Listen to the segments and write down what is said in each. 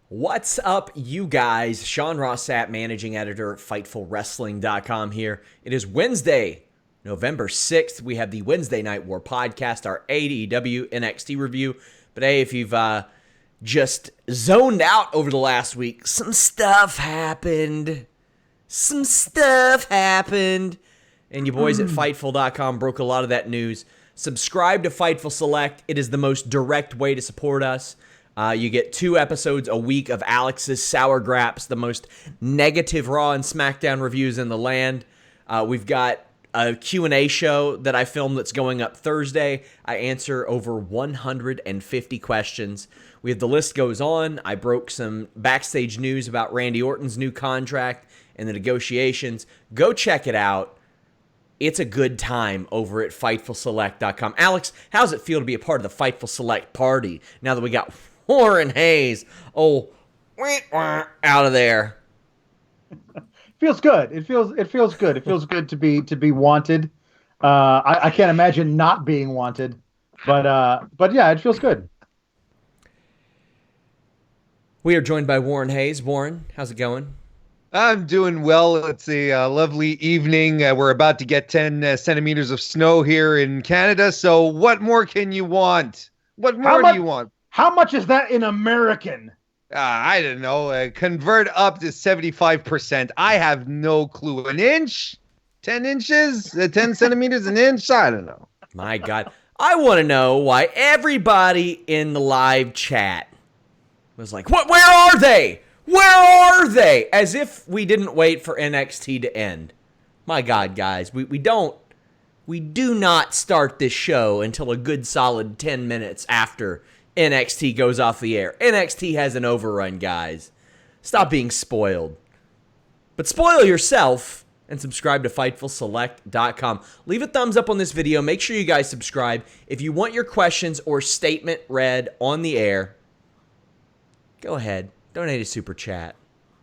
What's up, you guys? Shawn Sapp, managing editor at FightfulWrestling.com here. It is Wednesday, November 6th. We have the Wednesday Night War podcast, our AEW NXT review. But hey, if you've just zoned out over the last week, some stuff happened. And you boys at Fightful.com broke a lot of that news. Subscribe to Fightful Select. It is the most direct way to support us. You get 2 episodes a week of Alex's Sour Graps, the most negative Raw and SmackDown reviews in the land. We've got a Q&A show that I filmed that's going up Thursday. I answer over 150 questions. The list goes on. I broke some backstage news about Randy Orton's new contract and the negotiations. Go check it out. It's a good time over at FightfulSelect.com. Alex, how does it feel to be a part of the Fightful Select party now that we got Warren Hayes out of there? Feels good. It feels good. It feels good to be wanted. I can't imagine not being wanted, but yeah, it feels good. We are joined by Warren Hayes. Warren, how's it going? I'm doing well. It's a lovely evening. We're about to get 10 centimeters of snow here in Canada. So what more can you want? What more do you want? How much is that in American? I don't know. Convert up to 75%. I have no clue. An inch? 10 inches? 10 centimeters an inch? I don't know. My God. I want to know why everybody in the live chat was like, "What? Where are they? Where are they?" As if we didn't wait for NXT to end. My God, guys. We do not start this show until a good solid 10 minutes after NXT goes off the air. NXT has an overrun, guys. Stop being spoiled. But spoil yourself and subscribe to FightfulSelect.com. Leave a thumbs up on this video. Make sure you guys subscribe. If you want your questions or statement read on the air, go ahead. Donate a super chat.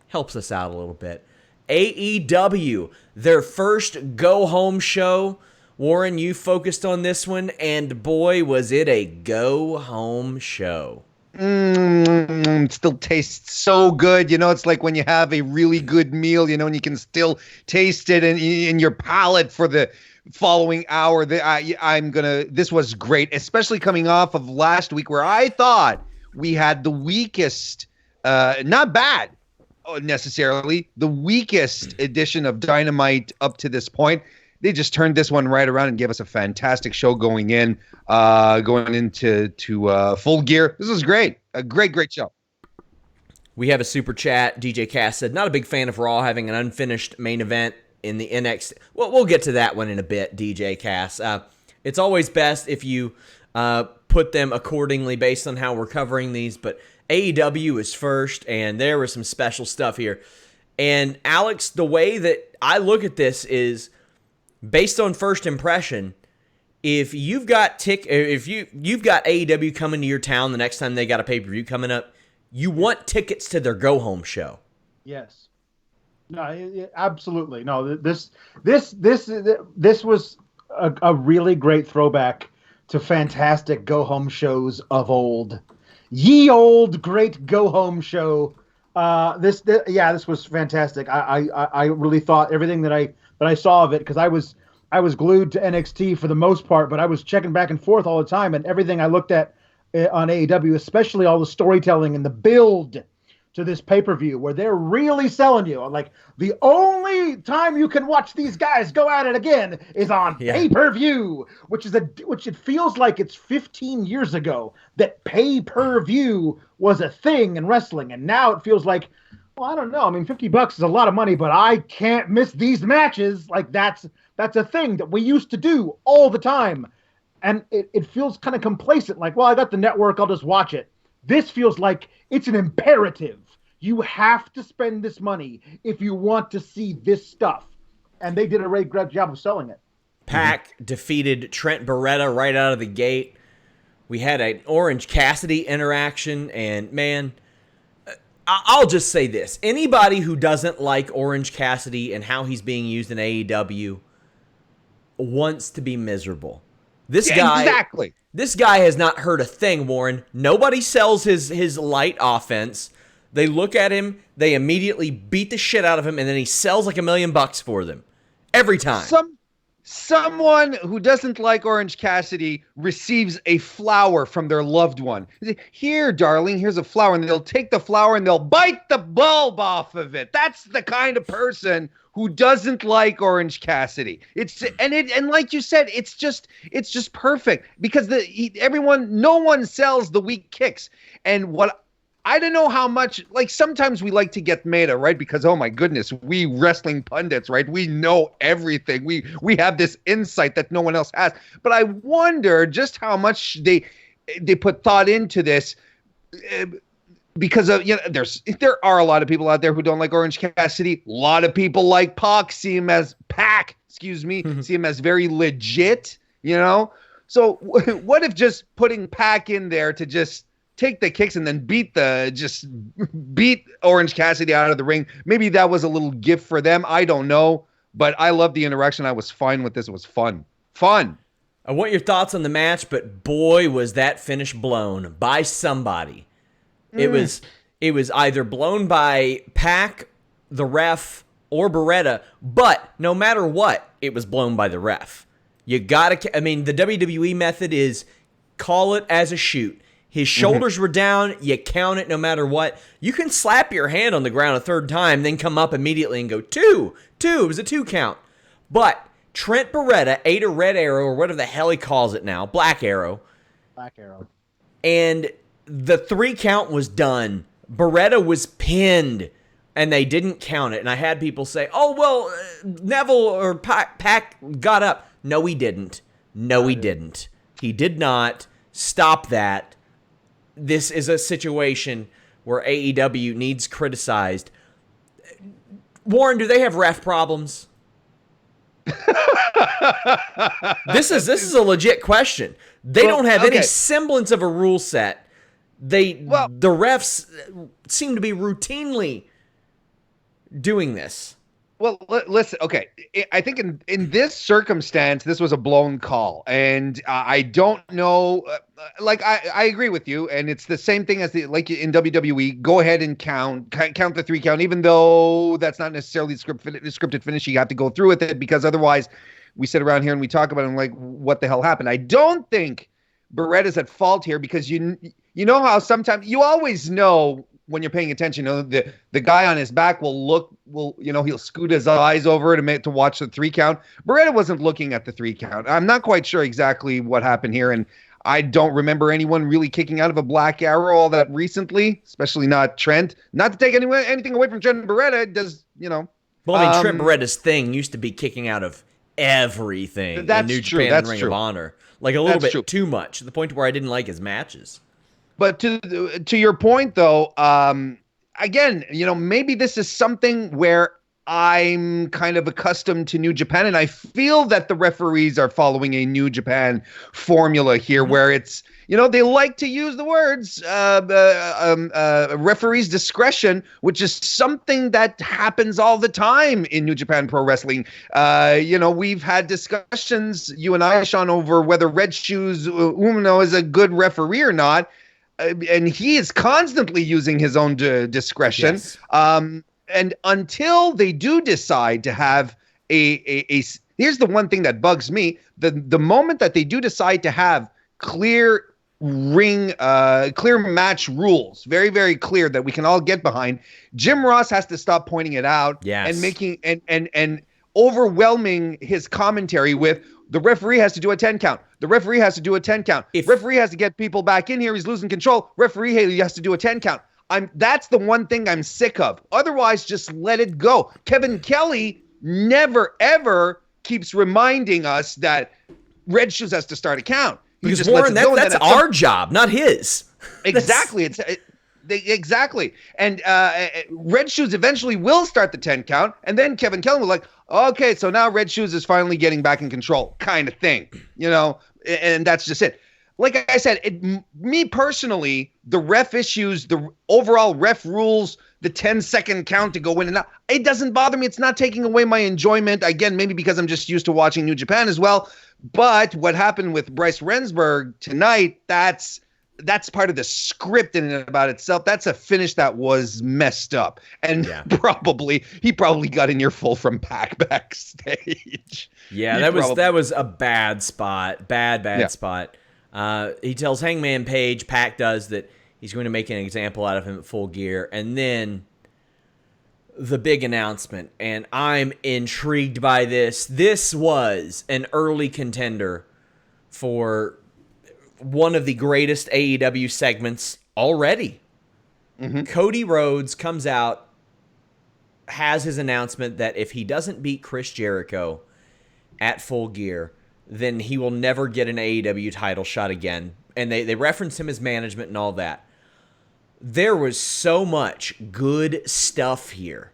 Helps us out a little bit. AEW, their first go-home show. Warren, you focused on this one, and boy, was it a go-home show. It still tastes so good. You know, it's like when you have a really good meal, you know, and you can still taste it in your palate for the following hour. This was great, especially coming off of last week where I thought we had the weakest, not bad necessarily, the weakest edition of Dynamite up to this point. They just turned this one right around and gave us a fantastic show going into Full Gear. This was great. A great show. We have a super chat. DJ Cass said, not a big fan of Raw having an unfinished main event in the NXT. Well, we'll get to that one in a bit, DJ Cass. It's always best if you put them accordingly based on how we're covering these, but AEW is first, and there was some special stuff here. And Alex, the way that I look at this is based on first impression. If you've got AEW coming to your town the next time they got a pay-per-view coming up, you want tickets to their go-home show. Yes. No, absolutely. No, this was a really great throwback to fantastic go-home shows of old. Ye old great go-home show. This was fantastic. I really thought everything that I saw of it, because I was glued to NXT for the most part, but I was checking back and forth all the time, and everything I looked at on AEW, especially all the storytelling and the build to this pay-per-view, where they're really selling you. Like, the only time you can watch these guys go at it again is on pay-per-view, which it feels like it's 15 years ago that pay-per-view was a thing in wrestling, and now it feels like, well, I don't know. I mean, $50 is a lot of money, but I can't miss these matches. Like, that's a thing that we used to do all the time. And it feels kind of complacent. Like, well, I got the network, I'll just watch it. This feels like it's an imperative. You have to spend this money if you want to see this stuff. And they did a really great job of selling it. Pac defeated Trent Beretta right out of the gate. We had an Orange Cassidy interaction, and man, I'll just say this. Anybody who doesn't like Orange Cassidy and how he's being used in AEW wants to be miserable. This guy has not heard a thing, Warren. Nobody sells his light offense. They look at him, they immediately beat the shit out of him, and then he sells like $1 million for them. Every time. Someone who doesn't like Orange Cassidy receives a flower from their loved one. Here, darling, here's a flower. And they'll take the flower and they'll bite the bulb off of it. That's the kind of person who doesn't like Orange Cassidy. And like you said, it's just perfect because no one sells the weak kicks. And I don't know how much, like sometimes we like to get meta, right? Because, oh my goodness, we wrestling pundits, right? We know everything. We have this insight that no one else has. But I wonder just how much they put thought into this because of, there are a lot of people out there who don't like Orange Cassidy. A lot of people like Pac, see him as very legit, So what if just putting Pac in there to just take the kicks and then beat Orange Cassidy out of the ring. Maybe that was a little gift for them. I don't know, but I love the interaction. I was fine with this. It was fun. I want your thoughts on the match, but boy, was that finish blown by somebody. It was either blown by Pac, the ref, or Beretta, but no matter what, it was blown by the ref. The WWE method is call it as a shoot. His shoulders were down. You count it no matter what. You can slap your hand on the ground a third time, then come up immediately and go, two. It was a 2 count. But Trent Beretta ate a red arrow, or whatever the hell he calls it now, black arrow. And the 3 count was done. Beretta was pinned, and they didn't count it. And I had people say, oh, well, Neville or Pac got up. No, he didn't. He did not. Stop that. This is a situation where AEW needs criticized. Warren, do they have ref problems? This is a legit question. They don't have any semblance of a rule set. The refs seem to be routinely doing this. Well, listen, okay. I think in this circumstance, this was a blown call. And I don't know, I agree with you. And it's the same thing as like in WWE, go ahead and count the 3 count, even though that's not necessarily the scripted finish. You have to go through with it because otherwise we sit around here and we talk about it and like, what the hell happened? I don't think Beretta's at fault here because you know how sometimes you always know when you're paying attention, the guy on his back he'll scoot his eyes over to watch the 3 count. Beretta wasn't looking at the 3 count. I'm not quite sure exactly what happened here, and I don't remember anyone really kicking out of a black arrow all that recently, especially not Trent. Not to take anything away from Trent Beretta, Well, Trent Beretta's thing used to be kicking out of everything in New Japan and Ring of Honor. Like a little bit too much, to the point where I didn't like his matches. But to your point, though, again, maybe this is something where I'm kind of accustomed to New Japan, and I feel that the referees are following a New Japan formula here, where it's, they like to use the words referee's discretion, which is something that happens all the time in New Japan Pro Wrestling. We've had discussions, you and I, Shawn, over whether Red Shoes Umino is a good referee or not. And he is constantly using his own discretion. Yes. And until they do decide to have here's the one thing that bugs me: the moment that they do decide to have clear match rules, very, very clear that we can all get behind, Jim Ross has to stop pointing it out and making and overwhelming his commentary with, the referee has to do a 10 count. The referee has to do a 10 count. Referee has to get people back in here. He's losing control. Referee has to do a 10 count. That's the one thing I'm sick of. Otherwise, just let it go. Kevin Kelly never, ever keeps reminding us that Red Shoes has to start a count. Because Warren, that's our job, not his. Exactly. Exactly. And Red Shoes eventually will start the 10 count. And then Kevin Kelly will okay, so now Red Shoes is finally getting back in control, kind of thing, and that's just it. Like I said, me personally, the ref issues, the overall ref rules, the 10-second count to go in and out, it doesn't bother me. It's not taking away my enjoyment. Again, maybe because I'm just used to watching New Japan as well. But what happened with Bryce Rensburg tonight, that's that's part of the script in and about itself. That's a finish that was messed up, and he probably got an earful from Pac backstage. Yeah, that was a bad spot, bad spot. He tells Hangman Page, Pac does, that he's going to make an example out of him at Full Gear, and then the big announcement, and I'm intrigued by this. This was an early contender for one of the greatest AEW segments already. Cody Rhodes comes out, has his announcement that if he doesn't beat Chris Jericho at Full Gear, then he will never get an AEW title shot again. And they reference him as management and all that. There was so much good stuff here.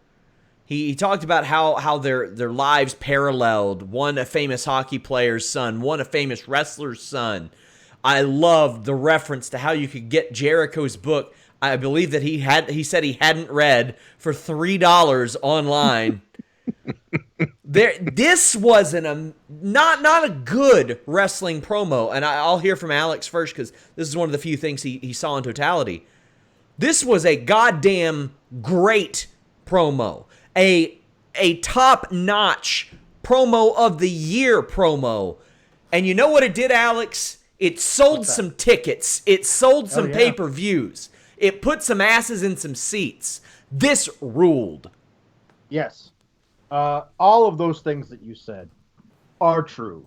He talked about how their lives paralleled. One a famous hockey player's son, one a famous wrestler's son. I loved the reference to how you could get Jericho's book. I believe that he said he hadn't read for $3 online. This wasn't not a good wrestling promo, and I'll hear from Alex first because this is one of the few things he saw in totality. This was a goddamn great promo, a top-notch promo of the year promo, and you know what it did, Alex? It sold some tickets. It sold some pay-per-views. It put some asses in some seats. This ruled. Yes. All of those things that you said are true,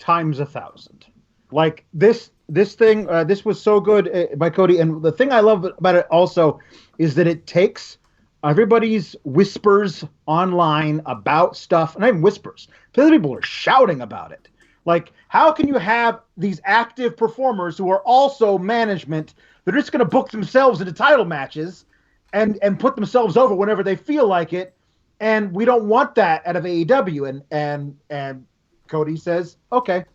times 1,000. Like this thing, this was so good by Cody. And the thing I love about it also is that it takes everybody's whispers online about stuff, and not even whispers. Other people are shouting about it. Like, how can you have these active performers who are also management that are just going to book themselves into title matches and put themselves over whenever they feel like it? And we don't want that out of AEW. And Cody says, okay,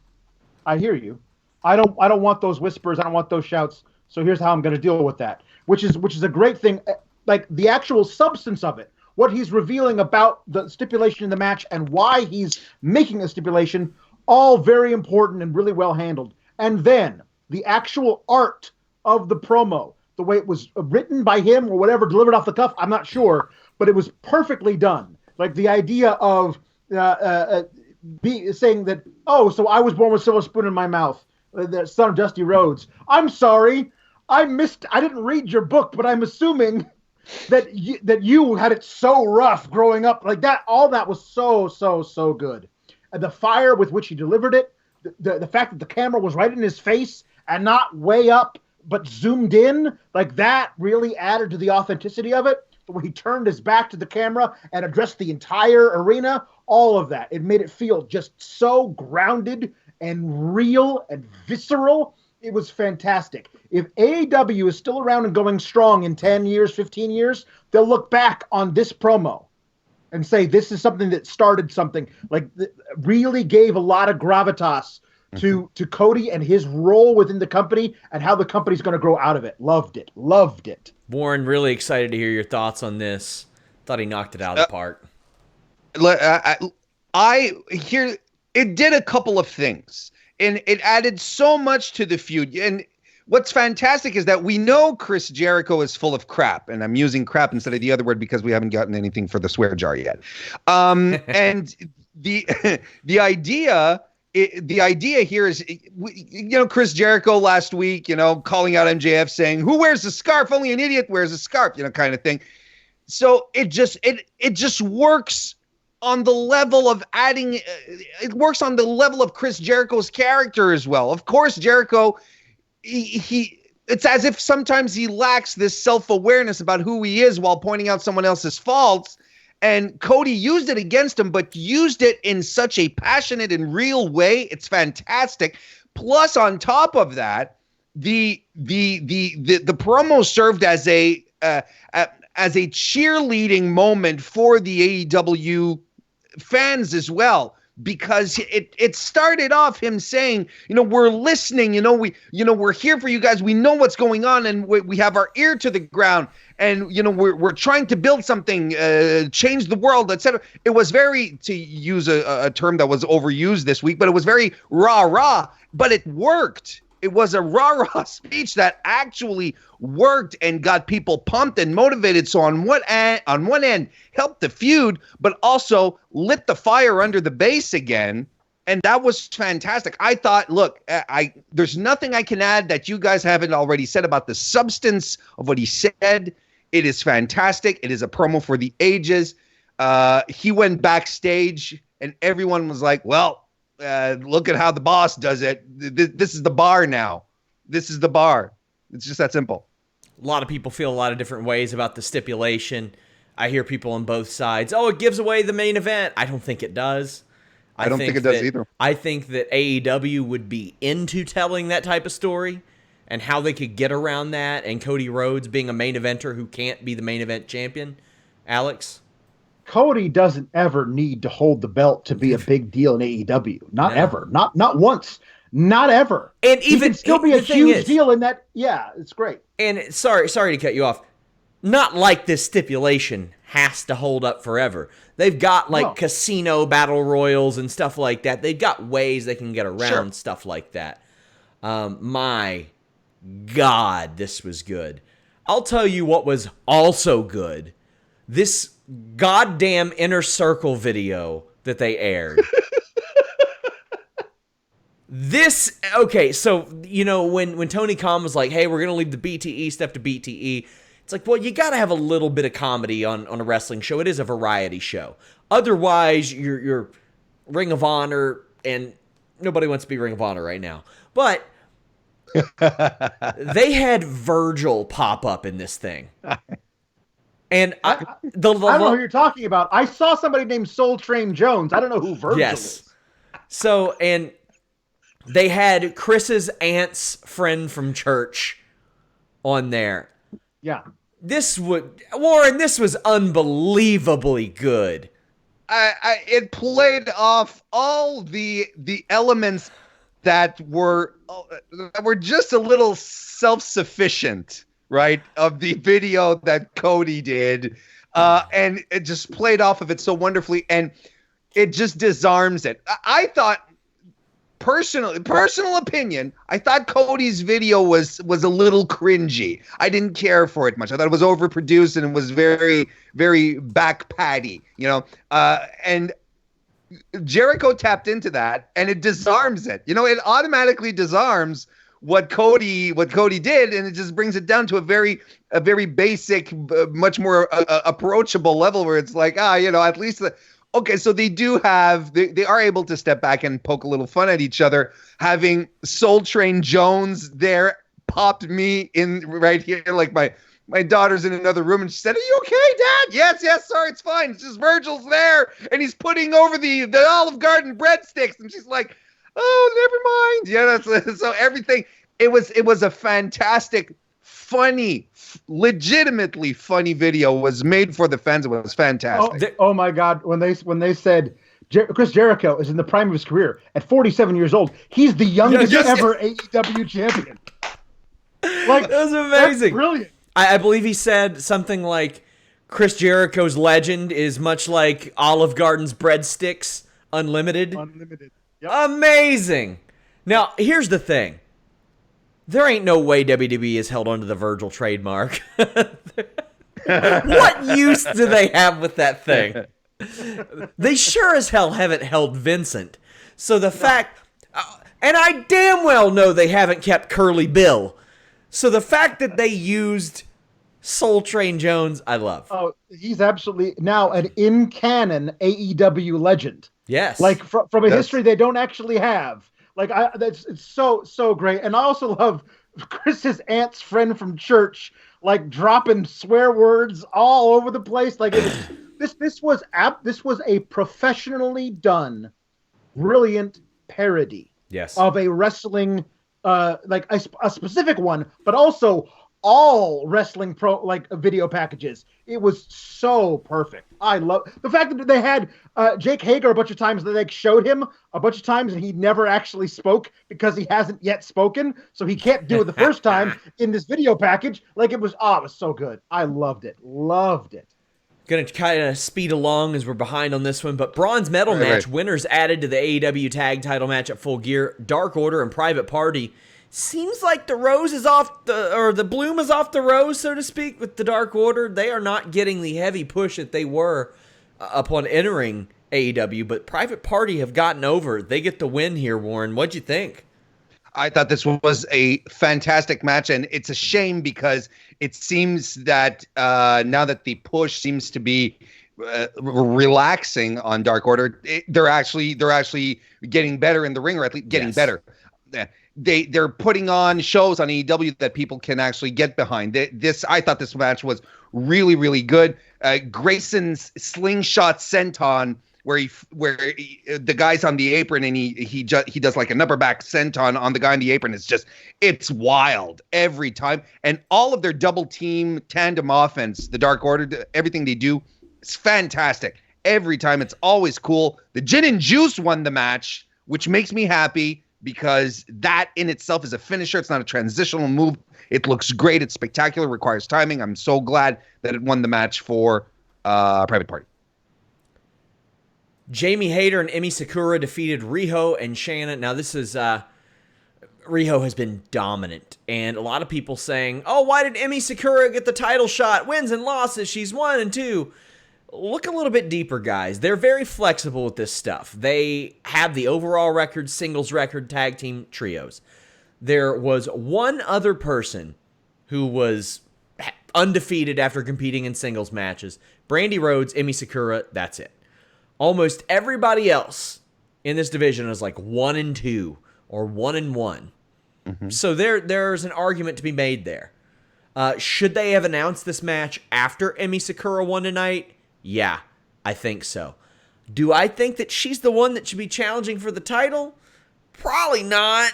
I hear you. I don't want those whispers. I don't want those shouts. So here's how I'm going to deal with that, which is a great thing. Like the actual substance of it, what he's revealing about the stipulation in the match and why he's making a stipulation, all very important and really well handled. And then the actual art of the promo, the way it was written by him or whatever, delivered off the cuff, I'm not sure, but it was perfectly done. Like the idea of saying that, oh, so I was born with a silver spoon in my mouth, the son of Dusty Rhodes. I'm sorry, I didn't read your book, but I'm assuming that you had it so rough growing up. Like that, all that was so good. And the fire with which he delivered it, the fact that the camera was right in his face and not way up, but zoomed in, like that really added to the authenticity of it. When he turned his back to the camera and addressed the entire arena, all of that, it made it feel just so grounded and real and visceral. It was fantastic. If AEW is still around and going strong in 10 years, 15 years, they'll look back on this promo and say, this is something that started something, like really gave a lot of gravitas to Cody and his role within the company and how the company's going to grow out of it. Loved it. Warren, really excited to hear your thoughts on this. Thought he knocked it out of the park. It did a couple of things, and it added so much to the feud. And what's fantastic is that we know Chris Jericho is full of crap, and I'm using crap instead of the other word because we haven't gotten anything for the swear jar yet. And the idea here is, Chris Jericho last week, calling out MJF saying, who wears a scarf? Only an idiot wears a scarf, kind of thing. So it just works on the level of adding, it works on the level of Chris Jericho's character as well. Of course, Jericho, it's as if sometimes he lacks this self-awareness about who he is while pointing out someone else's faults. And Cody used it against him, but used it in such a passionate and real way. It's fantastic. Plus, on top of that, the promo served as a cheerleading moment for the AEW fans as well, because it started off him saying, we're listening, we're here for you guys. We know what's going on, and we have our ear to the ground, and we're trying to build something, change the world, etc. It was very, to use a term that was overused this week, but it was very rah, but it worked. It was a rah-rah speech that actually worked and got people pumped and motivated. So on one end, helped the feud, but also lit the fire under the base again. And that was fantastic. I thought, look, there's nothing I can add that you guys haven't already said about the substance of what he said. It is fantastic. It is a promo for the ages. He went backstage and everyone was like, well, look at how the boss does it. This is the bar now. This is the bar. It's just that simple. A lot of people feel a lot of different ways about the stipulation. I hear people on both sides. Oh, it gives away the main event. I don't think it does. I don't think it does either. I think that AEW would be into telling that type of story and how they could get around that, and Cody Rhodes being a main eventer who can't be the main event champion. Alex? Cody doesn't ever need to hold the belt to be a big deal in AEW. Not ever. Not once. Not ever. And even he can still be a huge deal in that. Yeah, it's great. And sorry to cut you off. Not like this stipulation has to hold up forever. They've got casino battle royals and stuff like that. They've got ways they can get around stuff like that. My God, this was good. I'll tell you what was also good. This goddamn Inner Circle video that they aired. So, when Tony Khan was like, hey, we're going to leave the BTE stuff to BTE, it's like, well, you got to have a little bit of comedy on a wrestling show. It is a variety show. Otherwise, you're Ring of Honor, and nobody wants to be Ring of Honor right now. But they had Virgil pop up in this thing. And I don't know who you're talking about. I saw somebody named Soul Train Jones. I don't know who Virgil is. So, and they had Chris's aunt's friend from church on there. Yeah. Warren, this was unbelievably good. It played off all the elements that were just a little self-sufficient, right, of the video that Cody did. And it just played off of it so wonderfully, and it just disarms it. I thought, personal opinion, I thought Cody's video was a little cringy. I didn't care for it much. I thought it was overproduced and it was very, very back patty, and Jericho tapped into that and it disarms it. It automatically disarms what Cody did, and it just brings it down to a very basic, much more approachable level where it's like, at least okay, so they are able to step back and poke a little fun at each other. Having Soul Train Jones there popped me in right here. Like my daughter's in another room and she said, "Are you okay, Dad?" Yes, sorry, it's fine. It's just Virgil's there and he's putting over the Olive Garden breadsticks. And she's like, "Oh, never mind." Yeah, so everything. It was a fantastic, funny, legitimately funny video. Was made for the fans. It was fantastic. Oh my God! When they said Chris Jericho is in the prime of his career at 47 years old, he's the youngest ever AEW champion. Like, that was amazing. That's brilliant. I believe he said something like, Chris Jericho's legend is much like Olive Garden's breadsticks, unlimited. Yep. Amazing. Now, here's the thing. There ain't no way WWE is held onto the Virgil trademark. What use do they have with that thing? They sure as hell haven't held Vincent. So the fact... and I damn well know they haven't kept Curly Bill. So the fact that they used Soul Train Jones, I love. Oh, he's absolutely now an in-canon AEW legend. Yes. Like from a history they don't actually have. Like it's so great. And I also love Chris's aunt's friend from church, like dropping swear words all over the place. Like it was, this was a professionally done, brilliant parody. Yes. Of a wrestling, like a specific one, but also all wrestling video packages. It was so perfect. I love the fact that they had Jake Hager a bunch of times. They showed him a bunch of times and he never actually spoke because he hasn't yet spoken, so he can't do it the first time in this video package. Like it was so good. I loved it. Gonna kind of speed along as we're behind on this one, but bronze medal match winners added to the AEW tag title match at Full Gear. Dark Order and Private Party seems like the rose is off the bloom is off the rose, so to speak, with the Dark Order. They are not getting the heavy push that they were upon entering AEW, but Private Party have gotten over. They get the win here, Warren. What'd you think? I thought this was a fantastic match, and it's a shame because it seems that now that the push seems to be relaxing on Dark Order, they're actually getting better in the ring, or at least getting better. They're putting on shows on AEW that people can actually get behind. I thought this match was really, really good. Grayson's slingshot senton, where the guy's on the apron and he does like a number back senton on the guy on the apron. It's wild every time. And all of their double team tandem offense, the Dark Order, everything they do, it's fantastic every time. It's always cool. The Gin and Juice won the match, which makes me happy, because that in itself is a finisher. It's not a transitional move. It looks great. It's spectacular, requires timing. I'm so glad that it won the match for Private Party. Jamie Hayter and Emi Sakura defeated Riho and Shannon. Now, this is... Riho has been dominant, and a lot of people saying, oh, why did Emi Sakura get the title shot? Wins and losses. She's 1 and 2. Look a little bit deeper, guys. They're very flexible with this stuff. They have the overall record, singles record, tag team trios. There was one other person who was undefeated after competing in singles matches. Brandy Rhodes, Emi Sakura, that's it. Almost everybody else in this division is like 1 and 2 or 1 and 1. Mm-hmm. So there's an argument to be made there. Should they have announced this match after Emi Sakura won tonight? Yeah, I think so. Do I think that she's the one that should be challenging for the title? Probably not.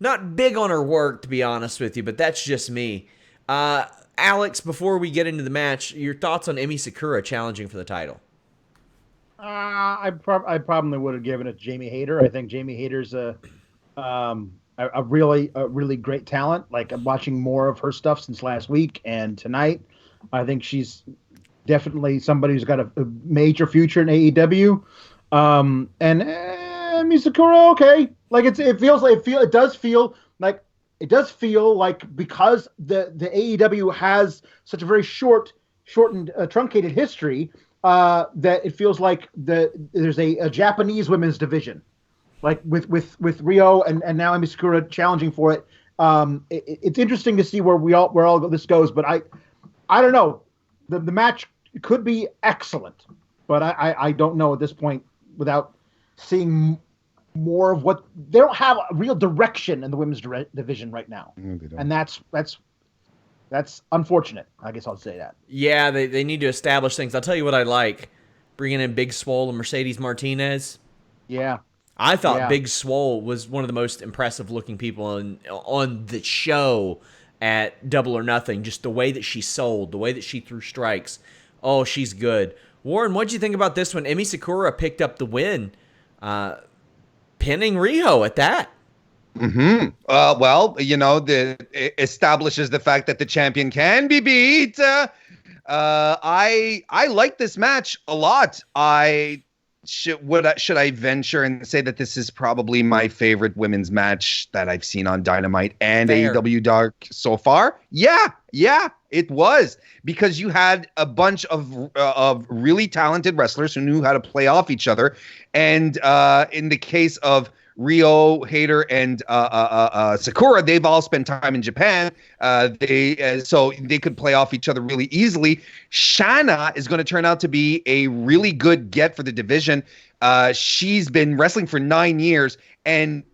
Not big on her work, to be honest with you, but that's just me. Alex, before we get into the match, your thoughts on Emi Sakura challenging for the title? I probably would have given it to Jamie Hayter. I think Jamie Hayter's a really great talent. Like, I'm watching more of her stuff since last week and tonight. I think she's definitely somebody who's got a major future in AEW. And Emi Sakura, okay. Like, it does feel like because the AEW has such a very shortened, truncated history, that it feels like there's a Japanese women's division, like with Rio and now Emi Sakura challenging for it. It's interesting to see where all this goes, but I don't know. The match could be excellent, but I don't know at this point without seeing more of what they don't have a real direction in the women's division right now, and that's unfortunate. I guess I'll say that. Yeah, they need to establish things. I'll tell you what I like: bringing in Big Swole and Mercedes Martinez. Yeah, I thought Big Swole was one of the most impressive looking people on the show at Double or Nothing. Just the way that she sold, the way that she threw strikes. Oh, she's good. Warren, what'd you think about this one? Emi Sakura picked up the win, pinning Riho at that. Mm-hmm. Well, it establishes the fact that the champion can be beat. I like this match a lot. Should I venture and say that this is probably my favorite women's match that I've seen on Dynamite and Fair. AEW Dark so far? Yeah, it was, because you had a bunch of really talented wrestlers who knew how to play off each other, and in the case of Rio, Hayter, and Sakura, they've all spent time in Japan. So they could play off each other really easily. Shanna is going to turn out to be a really good get for the division. She's been wrestling for 9 years, and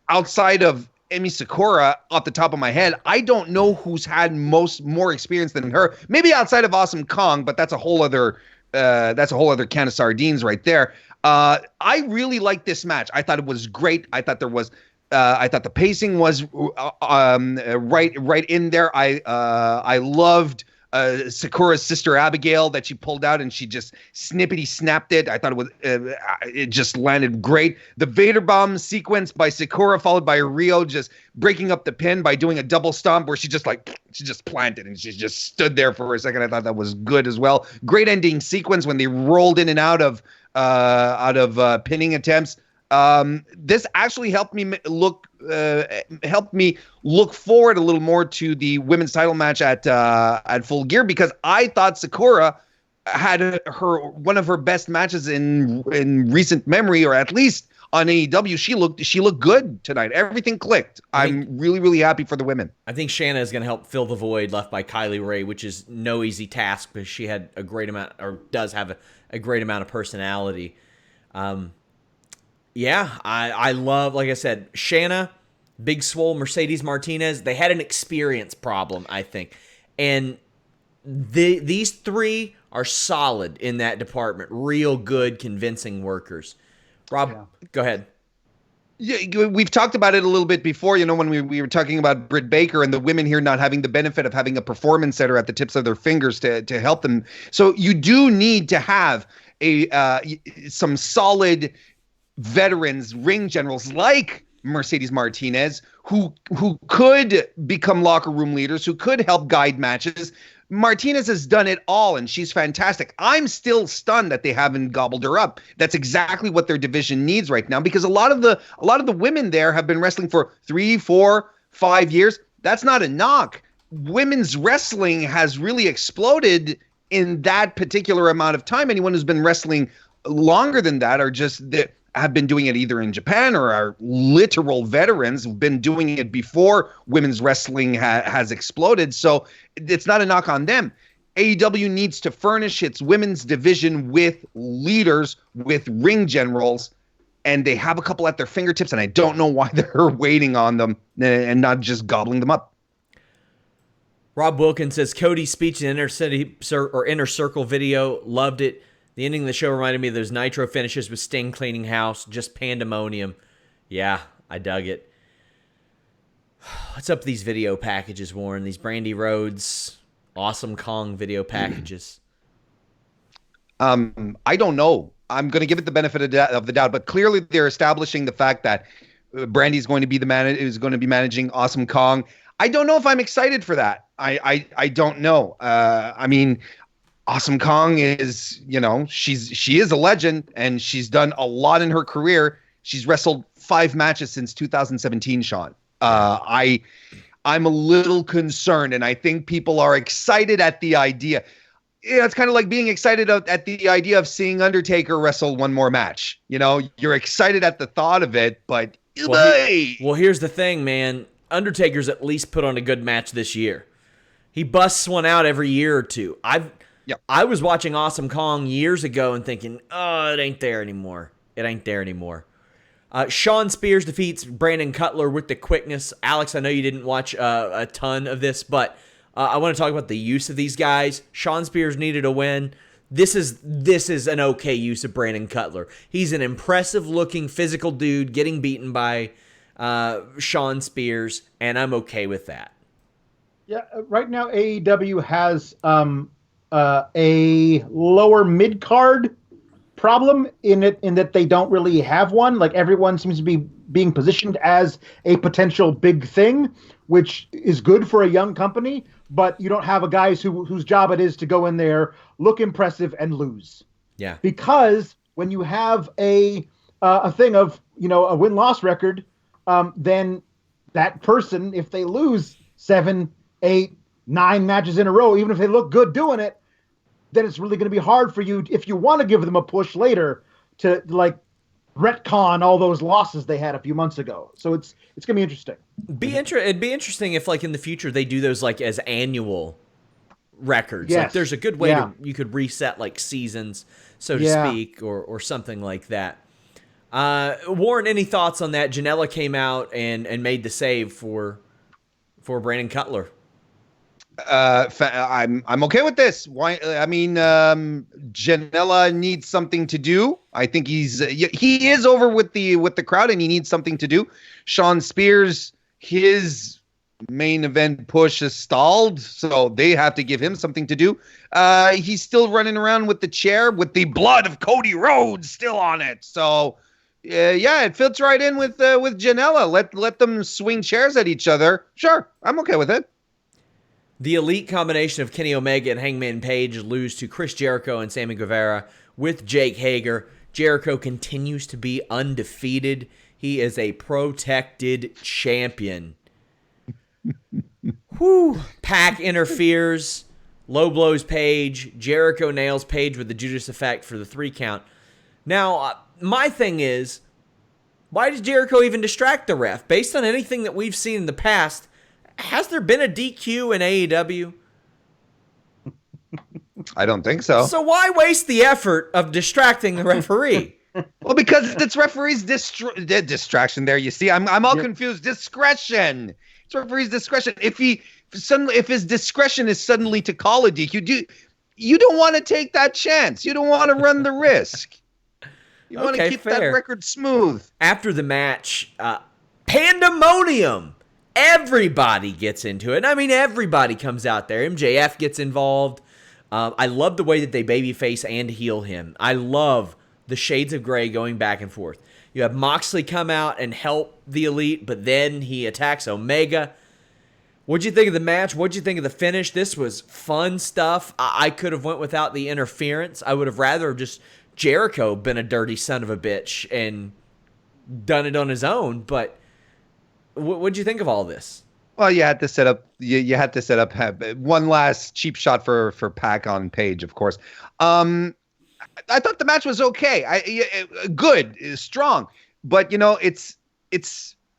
outside of Emi Sakura, off the top of my head, I don't know who's had more experience than her. Maybe outside of Awesome Kong, but that's a whole other can of sardines right there. I really liked this match. I thought it was great. I thought the pacing was right in there. I loved Sakura's sister Abigail that she pulled out, and she just snippety snapped it. I thought it just landed great. The Vader bomb sequence by Sakura followed by Rio just breaking up the pin by doing a double stomp where she just planted and she just stood there for a second. I thought that was good as well. Great ending sequence when they rolled in and out of pinning attempts. This actually helped me look forward a little more to the women's title match at Full Gear, because I thought Sakura had one of her best matches in recent memory, or at least on AEW. She looked good tonight. Everything clicked. I'm really, really happy for the women. I think Shanna is going to help fill the void left by Kylie Ray, which is no easy task, because she had a great amount, or does have a great amount of personality. Yeah, I love, like I said, Shanna, Big Swole, Mercedes Martinez. They had an experience problem, I think. And these three are solid in that department. Real good, convincing workers. Rob, Go ahead. Yeah, we've talked about it a little bit before, when we were talking about Britt Baker and the women here not having the benefit of having a performance center at the tips of their fingers to help them. So you do need to have some solid veterans, ring generals like Mercedes Martinez, who could become locker room leaders, who could help guide matches. Martinez has done it all, and she's fantastic. I'm still stunned that they haven't gobbled her up. That's exactly what their division needs right now, because a lot of the women there have been wrestling for 3, 4, 5 years. That's not a knock. Women's wrestling has really exploded in that particular amount of time. Anyone who's been wrestling longer than that are just that have been doing it either in Japan, or are literal veterans who've been doing it before women's wrestling has exploded. So it's not a knock on them. AEW needs to furnish its women's division with leaders, with ring generals, and they have a couple at their fingertips, and I don't know why they're waiting on them and not just gobbling them up. Rob Wilkins says, Cody's speech in Inner Circle video, loved it. The ending of the show reminded me of those Nitro finishes with Sting cleaning house, just pandemonium. Yeah, I dug it. What's up with these video packages, Warren? These Brandy Rhodes, Awesome Kong video packages. I don't know. I'm going to give it the benefit of the doubt, but clearly they're establishing the fact that Brandy's going to be is going to be managing Awesome Kong. I don't know if I'm excited for that. I don't know. I mean, Awesome Kong is, she is a legend, and she's done a lot in her career. She's wrestled 5 matches since 2017, Shawn. I'm a little concerned, and I think people are excited at the idea. It's kind of like being excited at the idea of seeing Undertaker wrestle one more match. You're excited at the thought of it, but well, here's the thing, man. Undertaker's at least put on a good match this year. He busts one out every year or two. I was watching Awesome Kong years ago and thinking, it ain't there anymore. It ain't there anymore. Shawn Spears defeats Brandon Cutler with the quickness. Alex, I know you didn't watch a ton of this, but I want to talk about the use of these guys. Shawn Spears needed a win. This is an okay use of Brandon Cutler. He's an impressive-looking physical dude getting beaten by Shawn Spears, and I'm okay with that. Yeah, right now AEW has a lower mid-card problem in that they don't really have one. Like, everyone seems to be being positioned as a potential big thing, which is good for a young company, but you don't have a guys whose job it is to go in there, look impressive, and lose. Yeah. Because when you have a thing of, a win-loss record, then that person, if they lose 7, 8, 9 matches in a row, even if they look good doing it, then it's really going to be hard for you, if you want to give them a push later, to retcon all those losses they had a few months ago. So it's going to be interesting. It'd be interesting if, in the future, they do those as annual records. Yes. There's a good way you could reset seasons, so to speak, or something like that. Warren, any thoughts on that? Janela came out and made the save for Brandon Cutler. I'm okay with this. Why? I mean, Janela needs something to do. I think he is over with the crowd, and he needs something to do. Shawn Spears, his main event push is stalled, so they have to give him something to do. He's still running around with the chair with the blood of Cody Rhodes still on it. So it fits right in with Janela. Let them swing chairs at each other. Sure, I'm okay with it. The elite combination of Kenny Omega and Hangman Page lose to Chris Jericho and Sammy Guevara with Jake Hager. Jericho continues to be undefeated. He is a protected champion. Whew. Pac interferes. Low blows Page. Jericho nails Page with the Judas effect for the 3 count. Now, my thing is, why does Jericho even distract the ref? Based on anything that we've seen in the past, has there been a DQ in AEW? I don't think so. So why waste the effort of distracting the referee? Well, because it's referee's distraction there. You see, I'm all confused. Discretion. It's referee's discretion. If his discretion is suddenly to call a DQ, you don't want to take that chance. You don't want to run the risk. You want to keep that record smooth. After the match, pandemonium. Everybody gets into it. I mean, everybody comes out there. MJF gets involved. I love the way that they babyface and heel him. I love the shades of gray going back and forth. You have Moxley come out and help the Elite, but then he attacks Omega. What'd you think of the match? What'd you think of the finish? This was fun stuff. I could have went without the interference. I would have rather just Jericho been a dirty son of a bitch and done it on his own. But what'd you think of all this? Well, you had to set up. You had to set up one last cheap shot for Pac on Page, of course. I thought the match was okay. Good, strong, but it's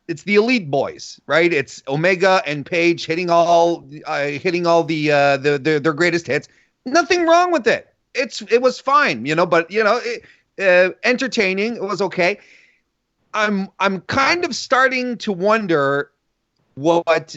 the Elite boys, right? It's Omega and Page hitting all their greatest hits. Nothing wrong with it. It was fine, but entertaining. It was okay. I'm kind of starting to wonder what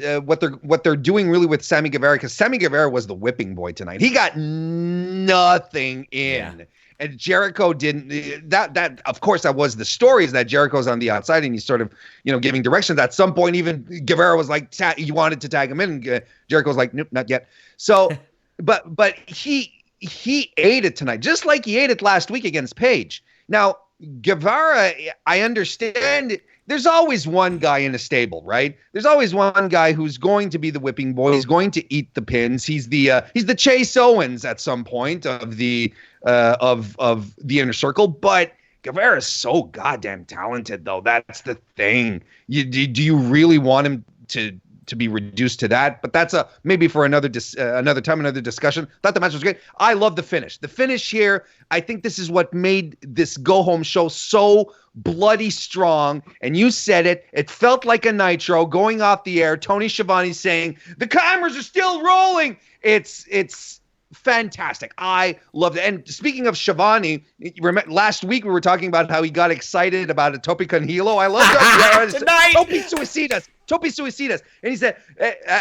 they're doing really with Sammy Guevara, because Sammy Guevara was the whipping boy tonight. He got nothing in. Yeah. And Jericho didn't. That of course that was the story, is that Jericho's on the outside and he's sort of giving directions. At some point, even Guevara was like, he wanted to tag him in. And Jericho was like, nope, not yet. So, but he ate it tonight, just like he ate it last week against Page. Now Guevara, I understand. There's always one guy in a stable, right? There's always one guy who's going to be the whipping boy. He's going to eat the pins. He's the Chase Owens at some point of the Inner Circle. But Guevara is so goddamn talented, though. That's the thing. Do you really want him to be reduced to that? But that's maybe for another time, another discussion. Thought the match was great. I love the finish. The finish here, I think this is what made this go home show so bloody strong. And you said it. It felt like a Nitro going off the air. Tony Schiavone saying the cameras are still rolling. It's fantastic. I loved it. And speaking of Schiavone, last week we were talking about how he got excited about a Tope con Hilo. I love that. Tonight. Tope Suicidas. And he said,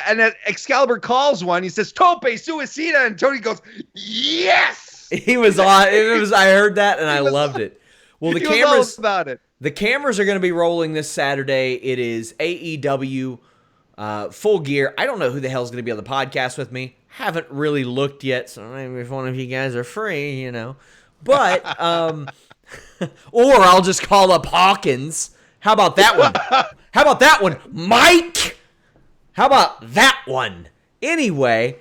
and Excalibur calls one. He says, Tope Suicida. And Tony goes, yes. He was on. I heard that and I loved it. Well, the cameras about it. The cameras are going to be rolling this Saturday. It is AEW Full Gear. I don't know who the hell is going to be on the podcast with me. Haven't really looked yet, so maybe if one of you guys are free, But or I'll just call up Hawkins. How about that one? How about that one, Mike? How about that one? Anyway,